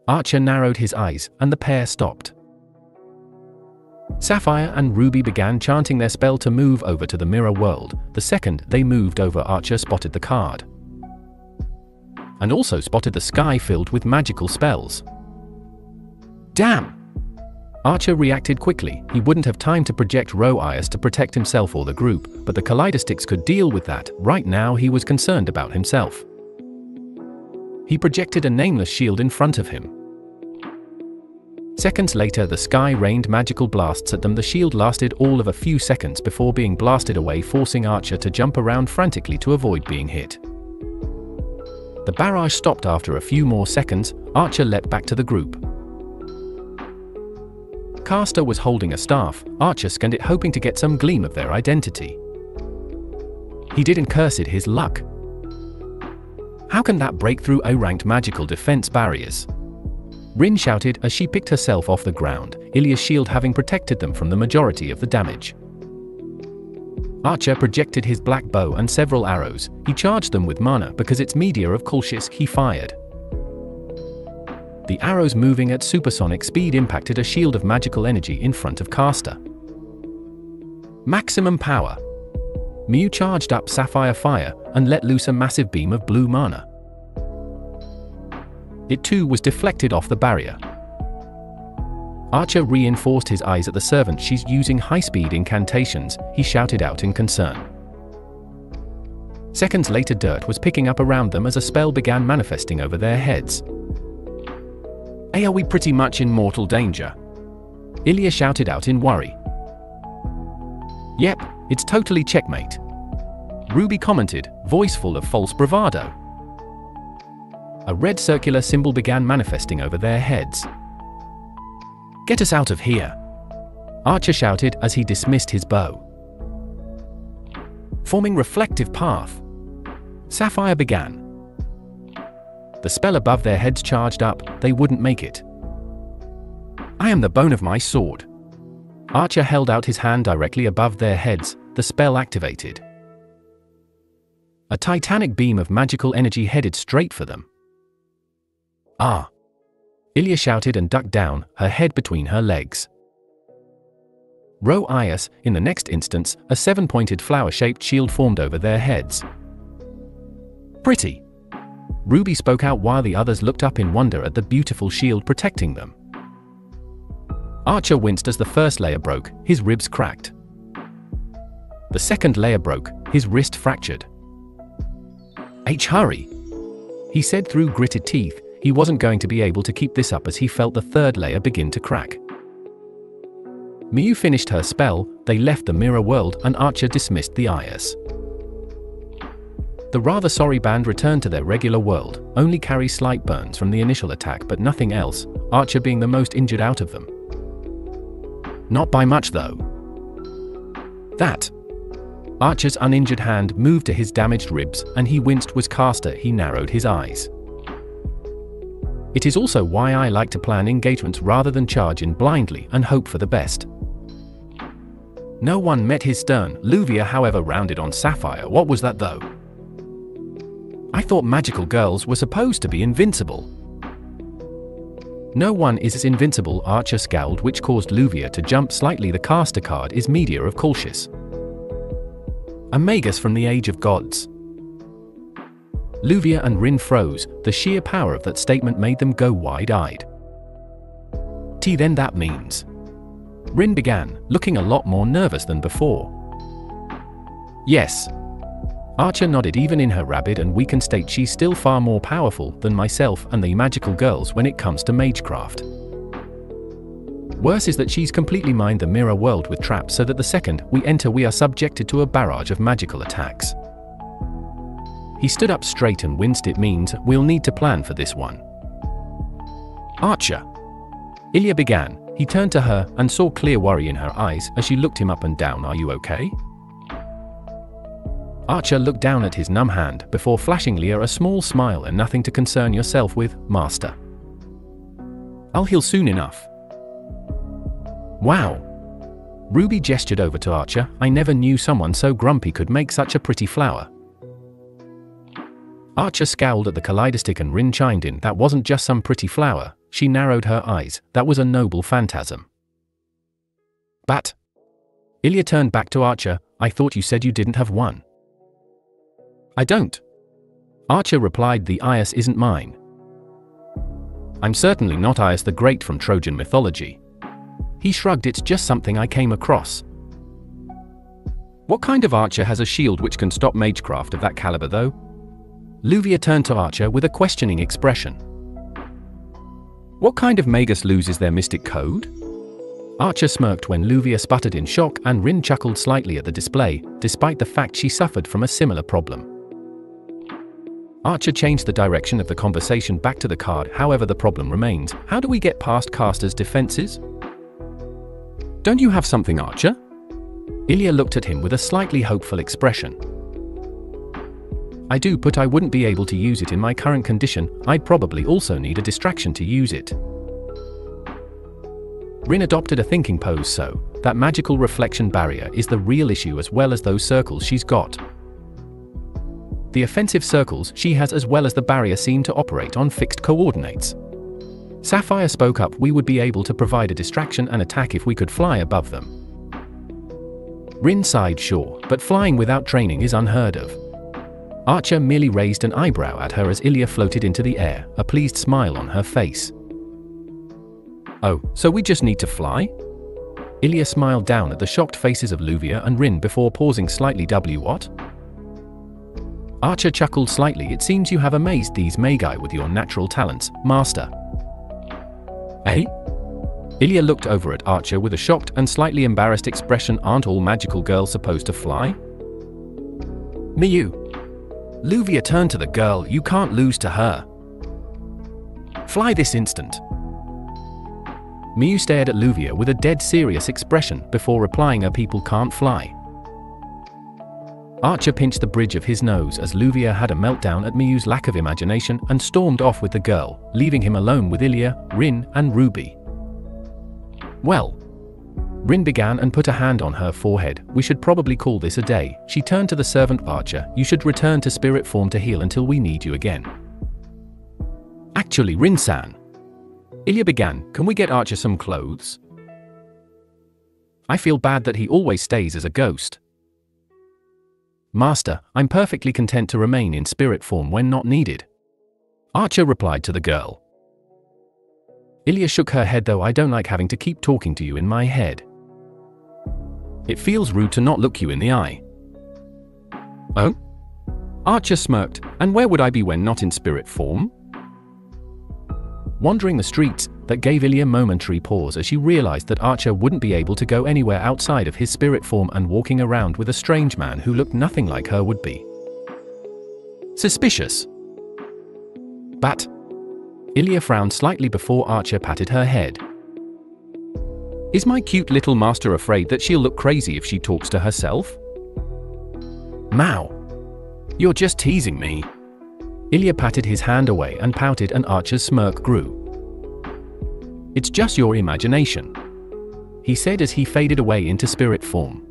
Archer narrowed his eyes, and the pair stopped. Sapphire and Ruby began chanting their spell to move over to the mirror world. The second they moved over, Archer spotted the card. And also spotted the sky filled with magical spells. Damn! Archer reacted quickly. He wouldn't have time to project Ro Ias to protect himself or the group, but the Kaleidosticks could deal with that. Right now he was concerned about himself. He projected a nameless shield in front of him. Seconds later, the sky rained magical blasts at them. The shield lasted all of a few seconds before being blasted away, forcing Archer to jump around frantically to avoid being hit. The barrage stopped after a few more seconds. Archer leapt back to the group. Caster was holding a staff. Archer scanned it, hoping to get some gleam of their identity. He didn't. Cursed his luck. How can that break through A-ranked magical defense barriers? Rin shouted as she picked herself off the ground, Ilya's shield having protected them from the majority of the damage. Archer projected his black bow and several arrows. He charged them with mana because it's media of Kulshis. He fired. The arrows, moving at supersonic speed, impacted a shield of magical energy in front of Caster. Maximum power. Miyu charged up Sapphire Fire and let loose a massive beam of blue mana. It too was deflected off the barrier. Archer reinforced his eyes at the servant. She's using high-speed incantations, he shouted out in concern. Seconds later, dirt was picking up around them as a spell began manifesting over their heads. Hey, are we pretty much in mortal danger? Ilya shouted out in worry. Yep, it's totally checkmate. Ruby commented, voice full of false bravado. A red circular symbol began manifesting over their heads. Get us out of here! Archer shouted as he dismissed his bow. Forming reflective path. Sapphire began. The spell above their heads charged up. They wouldn't make it. I am the bone of my sword. Archer held out his hand directly above their heads. The spell activated. A titanic beam of magical energy headed straight for them. Ah! Ilya shouted and ducked down, her head between her legs. Ro Ias, in the next instance, a 7-pointed flower-shaped shield formed over their heads. Pretty! Ruby spoke out while the others looked up in wonder at the beautiful shield protecting them. Archer winced as the first layer broke, his ribs cracked. The second layer broke, his wrist fractured. Hurry! He said through gritted teeth. He wasn't going to be able to keep this up as he felt the third layer begin to crack. Miyu finished her spell, they left the mirror world and Archer dismissed the Ias. The rather sorry band returned to their regular world, only carry slight burns from the initial attack but nothing else, Archer being the most injured out of them. Not by much though. That. Archer's uninjured hand moved to his damaged ribs, and he winced. Was caster. He narrowed his eyes. It is also why I like to plan engagements rather than charge in blindly and hope for the best. No one met his stern. Luvia, however, rounded on Sapphire. What was that, though? I thought magical girls were supposed to be invincible. No one is as invincible. Archer scowled, which caused Luvia to jump slightly. The caster card is Media of Colchis, a magus from the Age of Gods. Luvia and Rin froze. The sheer power of that statement made them go wide-eyed. Then that means... Rin began, looking a lot more nervous than before. Yes. Archer nodded. Even in her rabid and weakened state, she's still far more powerful than myself and the magical girls when it comes to magecraft. Worse is that she's completely mined the mirror world with traps so that the second we enter we are subjected to a barrage of magical attacks. He stood up straight and winced. It means we'll need to plan for this one. Archer. Ilya began. He turned to her and saw clear worry in her eyes as she looked him up and down. Are you okay? Archer looked down at his numb hand before flashing Ilya a small smile. And nothing to concern yourself with, Master. I'll heal soon enough. Wow. Ruby gestured over to Archer. I never knew someone so grumpy could make such a pretty flower. Archer scowled at the kaleidostic and Rin chimed in. That wasn't just some pretty flower. She narrowed her eyes. That was a noble phantasm. But... Ilya turned back to Archer. I thought you said you didn't have one. I don't. Archer replied. The Aias isn't mine. I'm certainly not Aias the Great from Trojan mythology. He shrugged. It's just something I came across. What kind of archer has a shield which can stop magecraft of that caliber, though? Luvia turned to Archer with a questioning expression. What kind of magus loses their mystic code? Archer smirked when Luvia sputtered in shock, and Rin chuckled slightly at the display, despite the fact she suffered from a similar problem. Archer changed the direction of the conversation back to the card. However, the problem remains. How do we get past caster's defenses? Don't you have something, Archer? Ilya looked at him with a slightly hopeful expression. I do, but I wouldn't be able to use it in my current condition. I'd probably also need a distraction to use it. Rin adopted a thinking pose. So, that magical reflection barrier is the real issue as well as those circles she's got. The offensive circles she has as well as the barrier seem to operate on fixed coordinates. Sapphire spoke up. We would be able to provide a distraction and attack if we could fly above them. Rin sighed. Sure, but flying without training is unheard of. Archer merely raised an eyebrow at her as Ilya floated into the air, a pleased smile on her face. Oh, so we just need to fly? Ilya smiled down at the shocked faces of Luvia and Rin before pausing slightly. What? Archer chuckled slightly. It seems you have amazed these magi with your natural talents, Master. Eh? Ilya looked over at Archer with a shocked and slightly embarrassed expression. Aren't all magical girls supposed to fly? Miyu. Luvia turned to the girl. You can't lose to her. Fly this instant. Miyu stared at Luvia with a dead serious expression before replying. People can't fly. Archer pinched the bridge of his nose as Luvia had a meltdown at Miyu's lack of imagination and stormed off with the girl, leaving him alone with Ilya, Rin, and Ruby. Well, Rin began and put a hand on her forehead. We should probably call this a day. She turned to the servant. Archer, you should return to spirit form to heal until we need you again. Actually, Rin-san. Ilya began, can we get Archer some clothes? I feel bad that he always stays as a ghost. Master, I'm perfectly content to remain in spirit form when not needed. Archer replied to the girl. Ilya shook her head. Though I don't like having to keep talking to you in my head. It feels rude to not look you in the eye. Oh? Archer smirked. And where would I be when not in spirit form? Wandering the streets, that gave Ilya a momentary pause as she realized that Archer wouldn't be able to go anywhere outside of his spirit form, and walking around with a strange man who looked nothing like her would be suspicious. But Ilya frowned slightly before Archer patted her head. Is my cute little master afraid that she'll look crazy if she talks to herself? Mao. You're just teasing me. Ilya patted his hand away and pouted, and Archer's smirk grew. It's just your imagination, he said as he faded away into spirit form.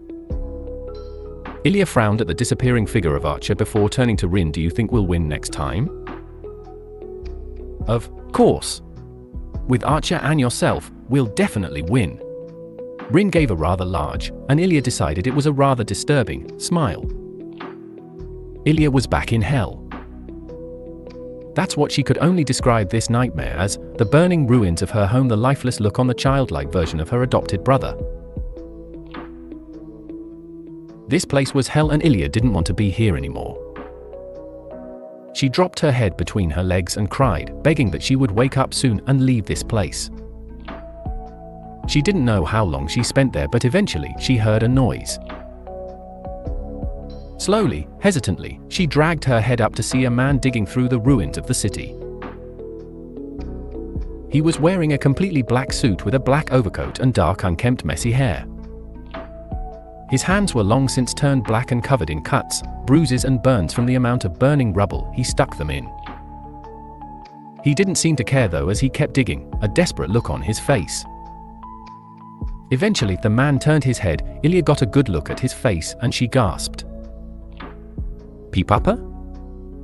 Ilya frowned at the disappearing figure of Archer before turning to Rin. Do you think we'll win next time? Of course. With Archer and yourself, we'll definitely win. Rin gave a rather large, and Ilya decided it was a rather disturbing, smile. Ilya was back in hell. That's what she could only describe this nightmare as, the burning ruins of her home, the lifeless look on the childlike version of her adopted brother. This place was hell, and Ilya didn't want to be here anymore. She dropped her head between her legs and cried, begging that she would wake up soon and leave this place. She didn't know how long she spent there, but eventually she heard a noise. Slowly, hesitantly, she dragged her head up to see a man digging through the ruins of the city. He was wearing a completely black suit with a black overcoat and dark, unkempt, messy hair. His hands were long since turned black and covered in cuts, bruises and burns from the amount of burning rubble he stuck them in. He didn't seem to care though, as he kept digging, a desperate look on his face. Eventually the man turned his head. Ilya got a good look at his face and she gasped. Papa?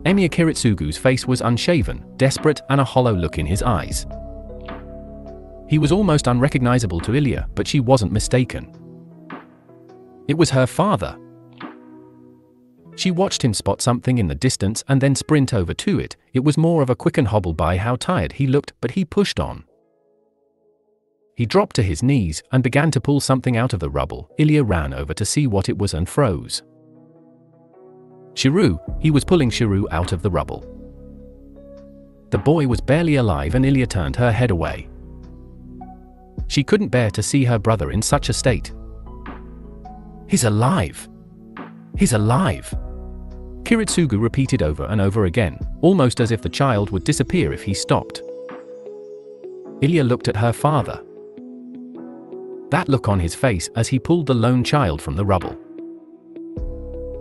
Emiya Kiritsugu's face was unshaven, desperate, and a hollow look in his eyes. He was almost unrecognizable to Ilya, but she wasn't mistaken. It was her father. She watched him spot something in the distance and then sprint over to it. It was more of a quicken hobble by how tired he looked, but he pushed on. He dropped to his knees and began to pull something out of the rubble. Ilya ran over to see what it was and froze. Shiru. He was pulling Shiru out of the rubble. The boy was barely alive and Ilya turned her head away. She couldn't bear to see her brother in such a state. He's alive! He's alive! Kiritsugu repeated over and over again, almost as if the child would disappear if he stopped. Ilya looked at her father. That look on his face as he pulled the lone child from the rubble.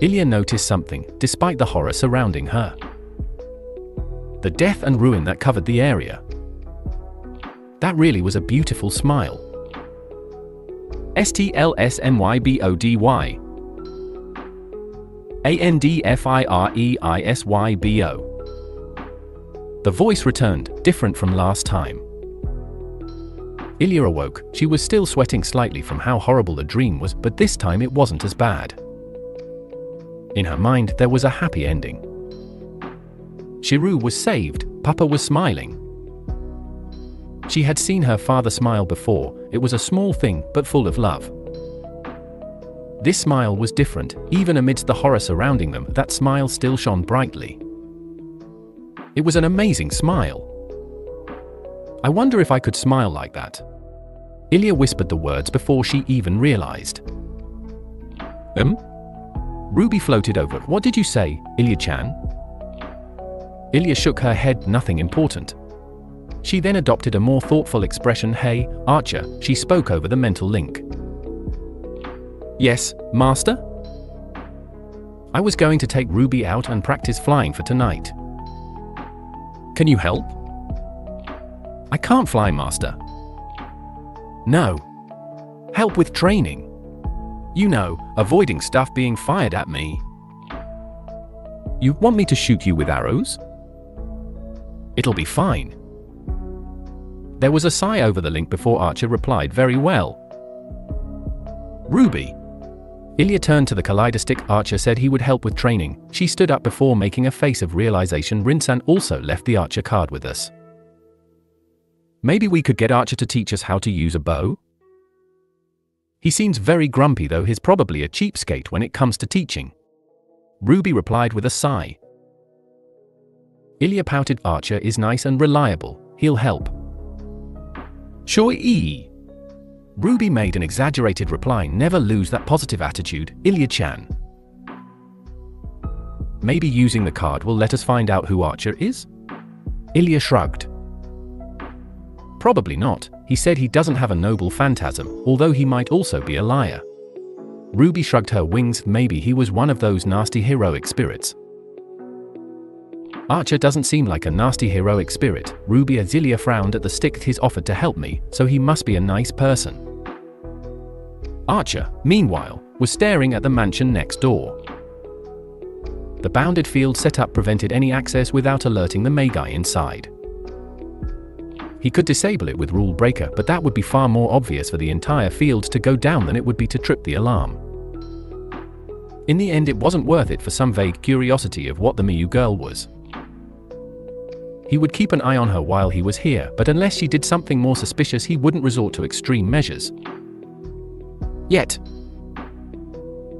Ilya noticed something, despite the horror surrounding her. The death and ruin that covered the area. That really was a beautiful smile. STLSMYBODY ANDFIREISYBO. The voice returned, different from last time. Ilya awoke. She was still sweating slightly from how horrible the dream was, but this time it wasn't as bad. In her mind, there was a happy ending. Shiru was saved. Papa was smiling. She had seen her father smile before. It was a small thing, but full of love. This smile was different. Even amidst the horror surrounding them, that smile still shone brightly. It was an amazing smile. I wonder if I could smile like that. Ilya whispered the words before she even realized. Ruby floated over. What did you say, Ilya-chan? Ilya shook her head. Nothing important. She then adopted a more thoughtful expression. Hey, Archer, she spoke over the mental link. Yes, Master? I was going to take Ruby out and practice flying for tonight. Can you help? I can't fly, Master. No. Help with training. You know, avoiding stuff being fired at me. You want me to shoot you with arrows? It'll be fine. There was a sigh over the link before Archer replied, very well. Ruby. Ilya turned to the kaleidostick. Archer said he would help with training. She stood up before making a face of realization. Rinsan also left the Archer card with us. Maybe we could get Archer to teach us how to use a bow? He seems very grumpy though. He's probably a cheapskate when it comes to teaching. Ruby replied with a sigh. Ilya pouted. Archer is nice and reliable. He'll help. Sure. Ruby made an exaggerated reply. Never lose that positive attitude, Ilya-chan. Maybe using the card will let us find out who Archer is? Ilya shrugged. Probably not. He said he doesn't have a noble phantasm, although he might also be a liar. Ruby shrugged her wings. Maybe he was one of those nasty heroic spirits. Archer doesn't seem like a nasty heroic spirit. Ruby. Ilya frowned at the stick. He's offered to help me, so he must be a nice person. Archer, meanwhile, was staring at the mansion next door. The bounded field setup prevented any access without alerting the Magi inside. He could disable it with Rule Breaker, but that would be far more obvious for the entire field to go down than it would be to trip the alarm. In the end, it wasn't worth it for some vague curiosity of what the Miyu girl was. He would keep an eye on her while he was here, but unless she did something more suspicious, he wouldn't resort to extreme measures. Yet,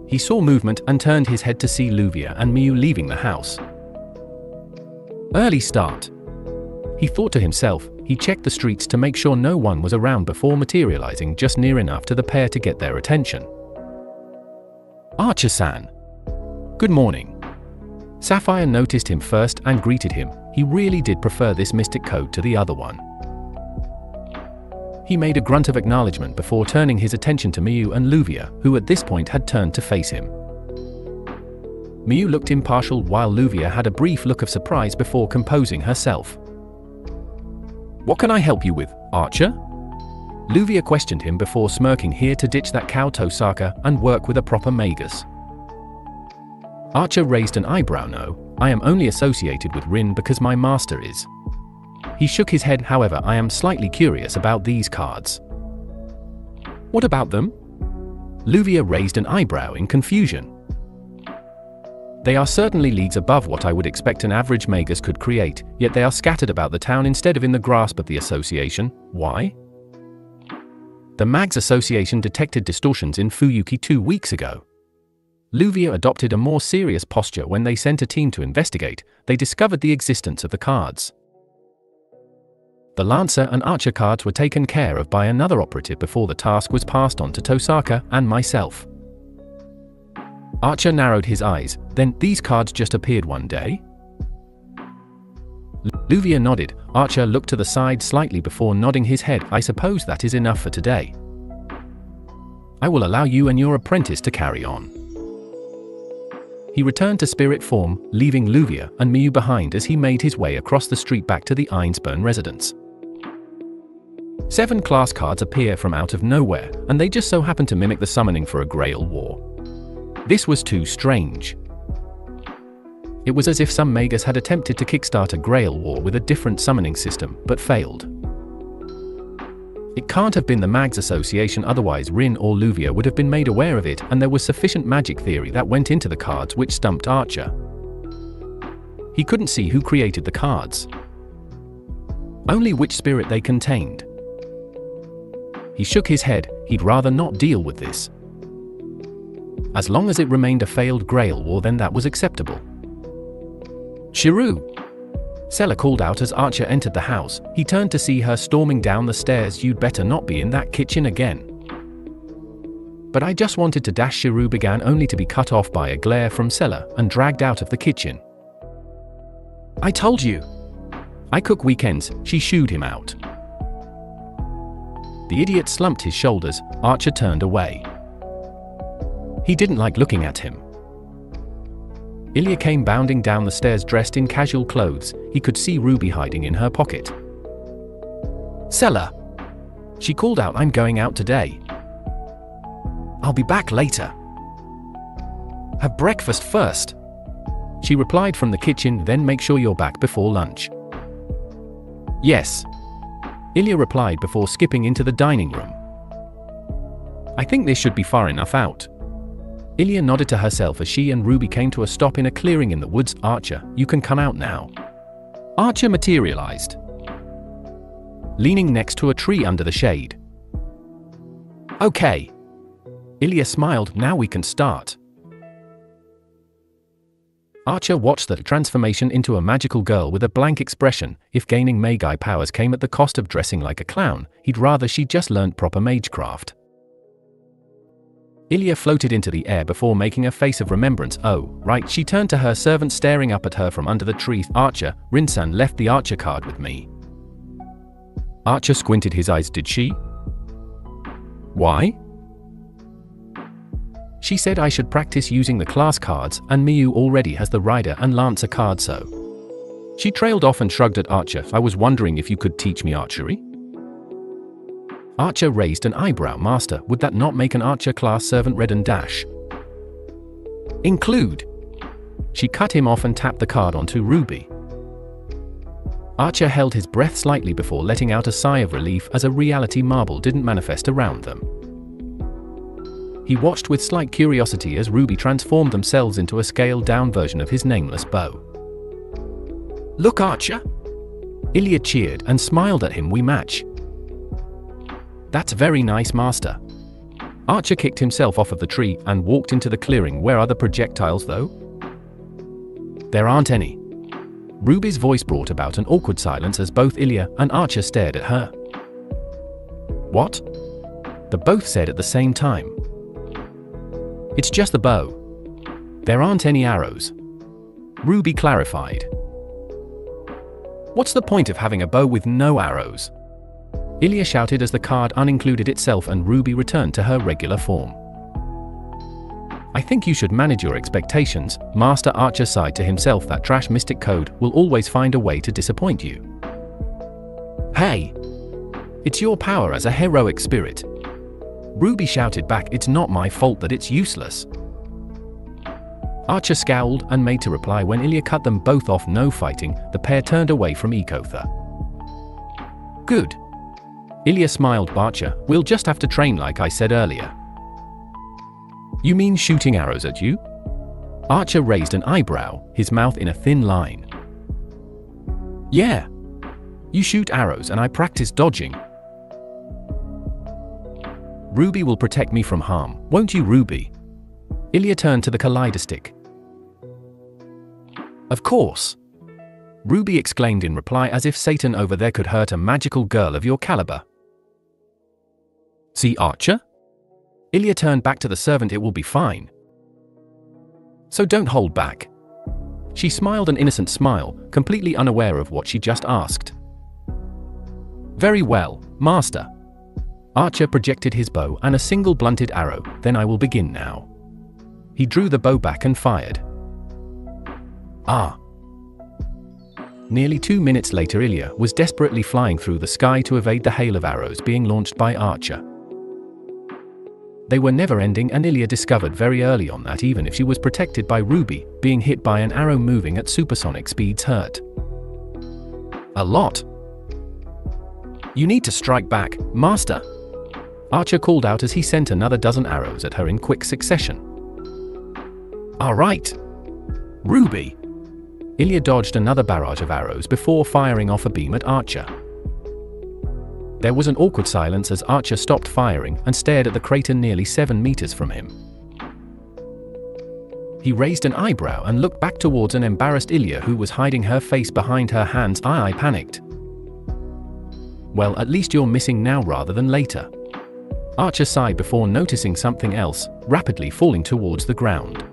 he saw movement and turned his head to see Luvia and Miyu leaving the house. Early start. He thought to himself. He checked the streets to make sure no one was around before materializing just near enough to the pair to get their attention. Archer-san. Good morning. Sapphire noticed him first and greeted him. He really did prefer this mystic code to the other one. He made a grunt of acknowledgement before turning his attention to Miyu and Luvia, who at this point had turned to face him. Miyu looked impartial while Luvia had a brief look of surprise before composing herself. What can I help you with, Archer? Luvia questioned him before smirking. Here to ditch that cow Tosaka and work with a proper magus. Archer raised an eyebrow. No, I am only associated with Rin because my master is. He shook his head. However, I am slightly curious about these cards. What about them? Luvia raised an eyebrow in confusion. They are certainly leagues above what I would expect an average magus could create, yet they are scattered about the town instead of in the grasp of the association. Why? The Mags Association detected distortions in Fuyuki 2 weeks ago. Luvia adopted a more serious posture when they sent a team to investigate. They discovered the existence of the cards. The Lancer and Archer cards were taken care of by another operative before the task was passed on to Tosaka and myself. Archer narrowed his eyes. Then, these cards just appeared one day? Luvia nodded. Archer looked to the side slightly before nodding his head. I suppose that is enough for today. I will allow you and your apprentice to carry on. He returned to spirit form, leaving Luvia and Miyu behind as he made his way across the street back to the Einsburn residence. 7 class cards appear from out of nowhere, and they just so happen to mimic the summoning for a Grail war. This was too strange. It was as if some magus had attempted to kickstart a Grail war with a different summoning system, but failed. It can't have been the Mags Association, otherwise Rin or Luvia would have been made aware of it, and there was sufficient magic theory that went into the cards which stumped Archer. He couldn't see who created the cards, only which spirit they contained. He shook his head. He'd rather not deal with this. As long as it remained a failed Grail war, then that was acceptable. Shiru! Sela called out as Archer entered the house. He turned to see her storming down the stairs. You'd better not be in that kitchen again. But I just wanted to dash. Shiru began, only to be cut off by a glare from Sela and dragged out of the kitchen. I told you. I cook weekends, she shooed him out. The idiot slumped his shoulders. Archer turned away. He didn't like looking at him. Ilya came bounding down the stairs dressed in casual clothes. He could see Ruby hiding in her pocket. Sela! She called out, I'm going out today. I'll be back later. Have breakfast first. She replied from the kitchen, then make sure you're back before lunch. Yes. Ilya replied before skipping into the dining room. I think this should be far enough out. Ilya nodded to herself as she and Ruby came to a stop in a clearing in the woods. Archer, you can come out now. Archer materialized, leaning next to a tree under the shade. Okay. Ilya smiled. Now we can start. Archer watched the transformation into a magical girl with a blank expression. If gaining Magi powers came at the cost of dressing like a clown, he'd rather she just learnt proper magecraft. Ilya floated into the air before making a face of remembrance. Oh, right. She turned to her servant staring up at her from under the tree. Archer, Rinsan left the Archer card with me. Archer squinted his eyes. Did she? Why? She said I should practice using the class cards, and Miyu already has the Rider and Lancer card, so. She trailed off and shrugged at Archer. I was wondering if you could teach me archery? Archer raised an eyebrow. Master, would that not make an archer class servant red and dash? Include. She cut him off and tapped the card onto Ruby. Archer held his breath slightly before letting out a sigh of relief as a reality marble didn't manifest around them. He watched with slight curiosity as Ruby transformed themselves into a scaled-down version of his nameless bow. Look, Archer! Ilya cheered and smiled at him. We match. That's very nice, Master. Archer kicked himself off of the tree and walked into the clearing. Where are the projectiles, though? There aren't any. Ruby's voice brought about an awkward silence as both Ilya and Archer stared at her. What? They both said at the same time. It's just the bow. There aren't any arrows. Ruby clarified. What's the point of having a bow with no arrows? Ilya shouted as the card unincluded itself and Ruby returned to her regular form. I think you should manage your expectations, Master. Archer sighed to himself. That trash mystic code will always find a way to disappoint you. Hey! It's your power as a heroic spirit. Ruby shouted back. It's not my fault that it's useless. Archer scowled and made to reply. When Ilya cut them both off. No fighting. The pair turned away from Ekotha. Good. Ilya smiled. Archer, we'll just have to train like I said earlier. You mean shooting arrows at you? Archer raised an eyebrow, his mouth in a thin line. Yeah. You shoot arrows and I practice dodging. Ruby will protect me from harm, won't you, Ruby? Ilya turned to the kaleidostic. Of course. Ruby exclaimed in reply, as if Satan over there could hurt a magical girl of your caliber. See, Archer? Ilya turned back to the servant. It will be fine. So don't hold back. She smiled an innocent smile, completely unaware of what she just asked. Very well, Master. Archer projected his bow and a single blunted arrow. Then I will begin now. He drew the bow back and fired. Ah. Nearly 2 minutes later, Ilya was desperately flying through the sky to evade the hail of arrows being launched by Archer. They were never-ending, and Ilya discovered very early on that even if she was protected by Ruby, being hit by an arrow moving at supersonic speeds hurt a lot. You need to strike back, Master. Archer called out as he sent another dozen arrows at her in quick succession. All right. Ruby. Ilya dodged another barrage of arrows before firing off a beam at Archer. There was an awkward silence as Archer stopped firing and stared at the crater nearly 7 meters from him. He raised an eyebrow and looked back towards an embarrassed Ilya who was hiding her face behind her hands. I panicked. Well, at least you're missing now rather than later. Archer sighed before noticing something else, rapidly falling towards the ground.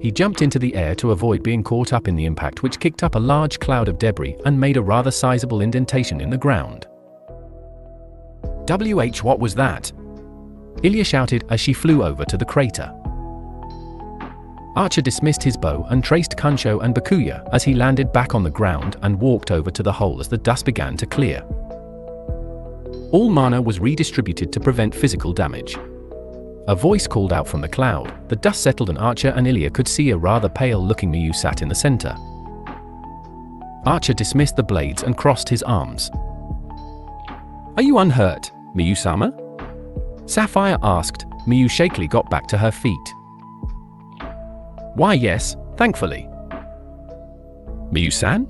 He jumped into the air to avoid being caught up in the impact, which kicked up a large cloud of debris and made a rather sizable indentation in the ground. What was that? Ilya shouted as she flew over to the crater. Archer dismissed his bow and traced Kunsho and Bakuya as he landed back on the ground and walked over to the hole as the dust began to clear. All mana was redistributed to prevent physical damage. A voice called out from the cloud. The dust settled and Archer and Ilya could see a rather pale-looking Miyu sat in the center. Archer dismissed the blades and crossed his arms. Are you unhurt, Miyu-sama? Sapphire asked. Miyu shakily got back to her feet. Why yes, thankfully. Miyu-san?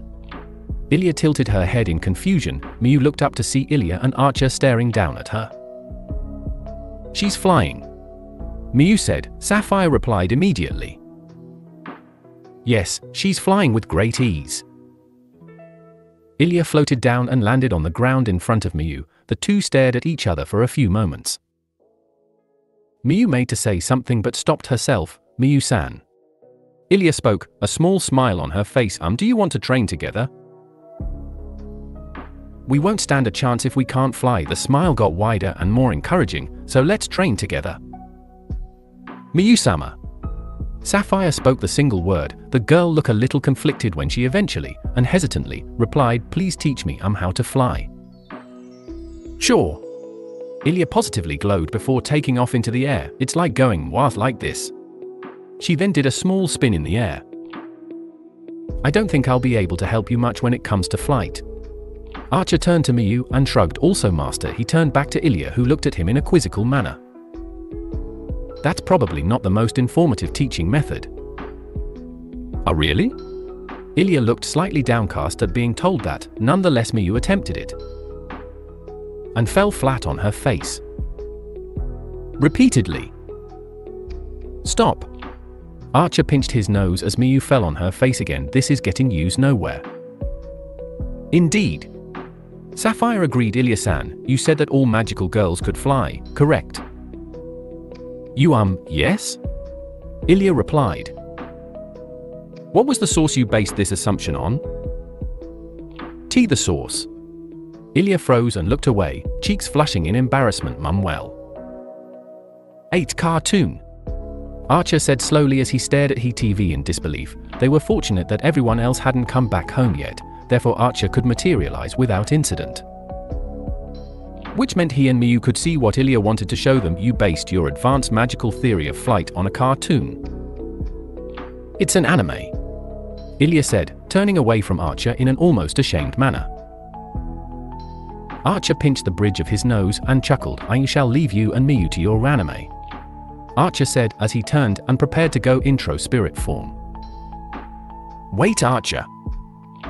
Ilya tilted her head in confusion. Miyu looked up to see Ilya and Archer staring down at her. She's flying, Miyu said. Sapphire replied immediately. Yes, she's flying with great ease. Ilya floated down and landed on the ground in front of Miyu. The two stared at each other for a few moments. Miyu made to say something but stopped herself. Miyu-san. Ilya spoke, a small smile on her face. Do you want to train together? We won't stand a chance if we can't fly. The smile got wider and more encouraging, so let's train together. Miyu-sama. Sapphire spoke the single word. The girl looked a little conflicted when she eventually, and hesitantly, replied, please teach me how to fly. Sure. Ilya positively glowed before taking off into the air. It's like going wild like this. She then did a small spin in the air. I don't think I'll be able to help you much when it comes to flight. Archer turned to Miyu and shrugged. Also, master. He turned back to Ilya, who looked at him in a quizzical manner. That's probably not the most informative teaching method. Oh, really? Ilya looked slightly downcast at being told that. Nonetheless, Miyu attempted it and fell flat on her face. Repeatedly. Stop. Archer pinched his nose as Miyu fell on her face again. This is getting used nowhere. Indeed. Sapphire agreed. Ilya-san, you said that all magical girls could fly, correct? Yes? Ilya replied. What was the source you based this assumption on? The source. Ilya froze and looked away, cheeks flushing in embarrassment. Well. 8 cartoon. Archer said slowly as he stared at his TV in disbelief. They were fortunate that everyone else hadn't come back home yet, therefore Archer could materialize without incident. Which meant he and Miyu could see what Ilya wanted to show them. You based your advanced magical theory of flight on a cartoon. It's an anime. Ilya said, turning away from Archer in an almost ashamed manner. Archer pinched the bridge of his nose and chuckled. I shall leave you and Miyu to your anime. Archer said as he turned and prepared to go intro spirit form. Wait, Archer.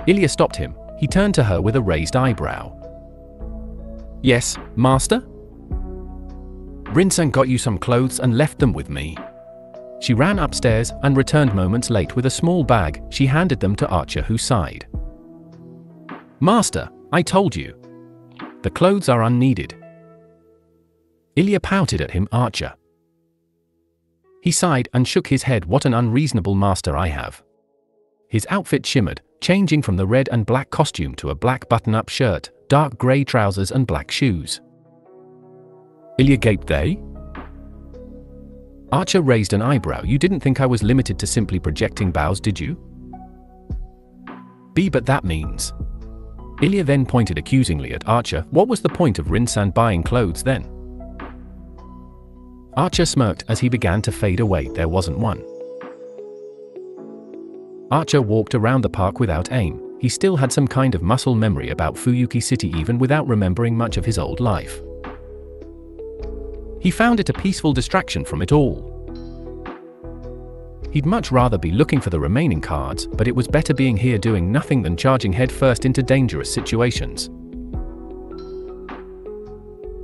Ilya stopped him. He turned to her with a raised eyebrow. Yes, master? Rin-san got you some clothes and left them with me. She ran upstairs and returned moments late with a small bag. She handed them to Archer, who sighed. Master, I told you. The clothes are unneeded. Ilya pouted at him. Archer. He sighed and shook his head. What an unreasonable master I have. His outfit shimmered, changing from the red and black costume to a black button-up shirt, dark grey trousers and black shoes. Ilya gaped. They? Archer raised an eyebrow. You didn't think I was limited to simply projecting bows, did you? But that means. Ilya then pointed accusingly at Archer. What was the point of Rin-san buying clothes then? Archer smirked as he began to fade away. There wasn't one. Archer walked around the park without aim. He still had some kind of muscle memory about Fuyuki City even without remembering much of his old life. He found it a peaceful distraction from it all. He'd much rather be looking for the remaining cards, but it was better being here doing nothing than charging headfirst into dangerous situations.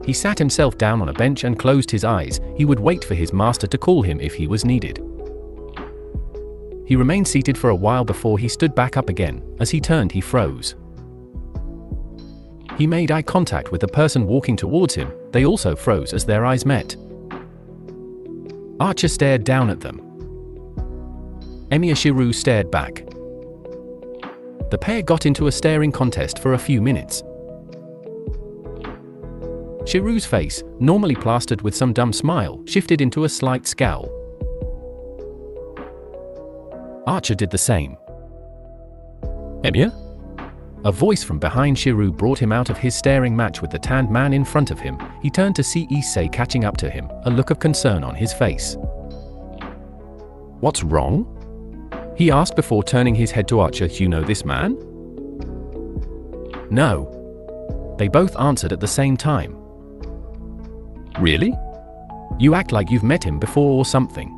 He sat himself down on a bench and closed his eyes. He would wait for his master to call him if he was needed. He remained seated for a while before he stood back up again. As he turned, he froze. He made eye contact with the person walking towards him. They also froze as their eyes met. Archer stared down at them. EMIYA Shiru stared back. The pair got into a staring contest for a few minutes. Shiru's face, normally plastered with some dumb smile, shifted into a slight scowl. Archer did the same. EMIYA? A voice from behind Shiru brought him out of his staring match with the tanned man in front of him. He turned to see Issei catching up to him, a look of concern on his face. What's wrong? He asked before turning his head to Archer. You know this man? No. They both answered at the same time. Really? You act like you've met him before or something.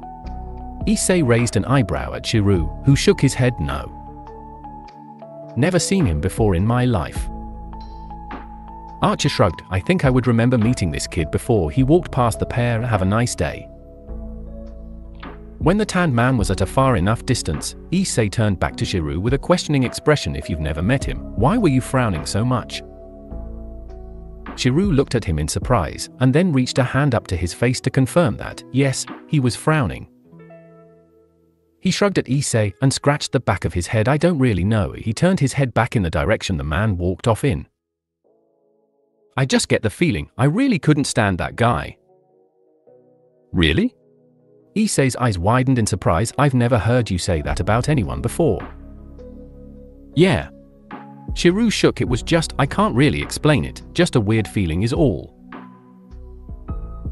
Issei raised an eyebrow at Shiru, who shook his head. No. Never seen him before in my life. Archer shrugged. I think I would remember meeting this kid before. He walked past the pair. Have a nice day. When the tanned man was at a far enough distance, Issei turned back to Shiru with a questioning expression. If you've never met him, why were you frowning so much? Shiru looked at him in surprise, and then reached a hand up to his face to confirm that, yes, he was frowning. He shrugged at Issei and scratched the back of his head. I don't really know. He turned his head back in the direction the man walked off in. I just get the feeling I really couldn't stand that guy. Really? Issei's eyes widened in surprise. I've never heard you say that about anyone before. Yeah. Shirou shook. It was just, I can't really explain it, just a weird feeling is all.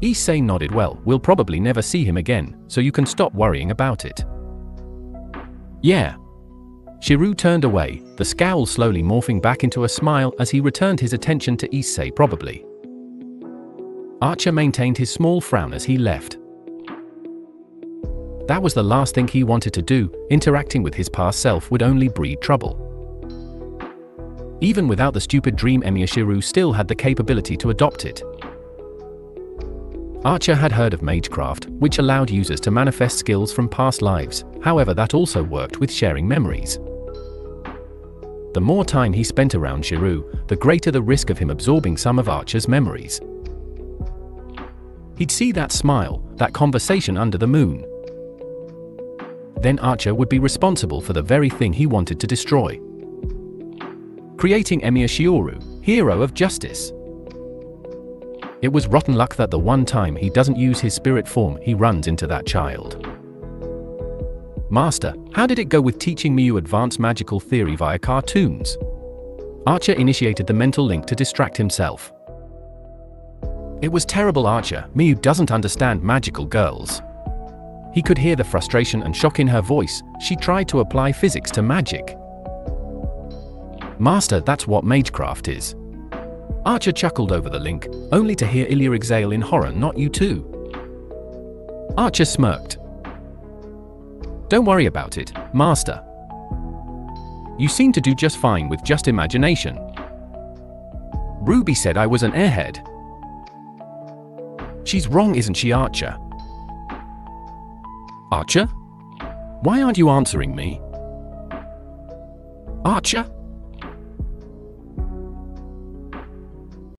Issei nodded. Well, we'll probably never see him again, so you can stop worrying about it. Yeah. Shirou turned away, the scowl slowly morphing back into a smile as he returned his attention to Issei. Probably. Archer maintained his small frown as he left. That was the last thing he wanted to do. Interacting with his past self would only breed trouble. Even without the stupid dream EMIYA, Shirou still had the capability to adopt it. Archer had heard of Magecraft, which allowed users to manifest skills from past lives. However, that also worked with sharing memories. The more time he spent around Shirou, the greater the risk of him absorbing some of Archer's memories. He'd see that smile, that conversation under the moon. Then Archer would be responsible for the very thing he wanted to destroy. Creating EMIYA Shioru, hero of justice. It was rotten luck that the one time he doesn't use his spirit form, he runs into that child. Master, how did it go with teaching Miyu advanced magical theory via cartoons? Archer initiated the mental link to distract himself. It was terrible, Archer. Miyu doesn't understand magical girls. He could hear the frustration and shock in her voice. She tried to apply physics to magic. Master, that's what Magecraft is. Archer chuckled over the link, only to hear Ilya exhale in horror. Not you too. Archer smirked. Don't worry about it, Master. You seem to do just fine with just imagination. Ruby said I was an airhead. She's wrong, isn't she, Archer? Archer? Why aren't you answering me? Archer?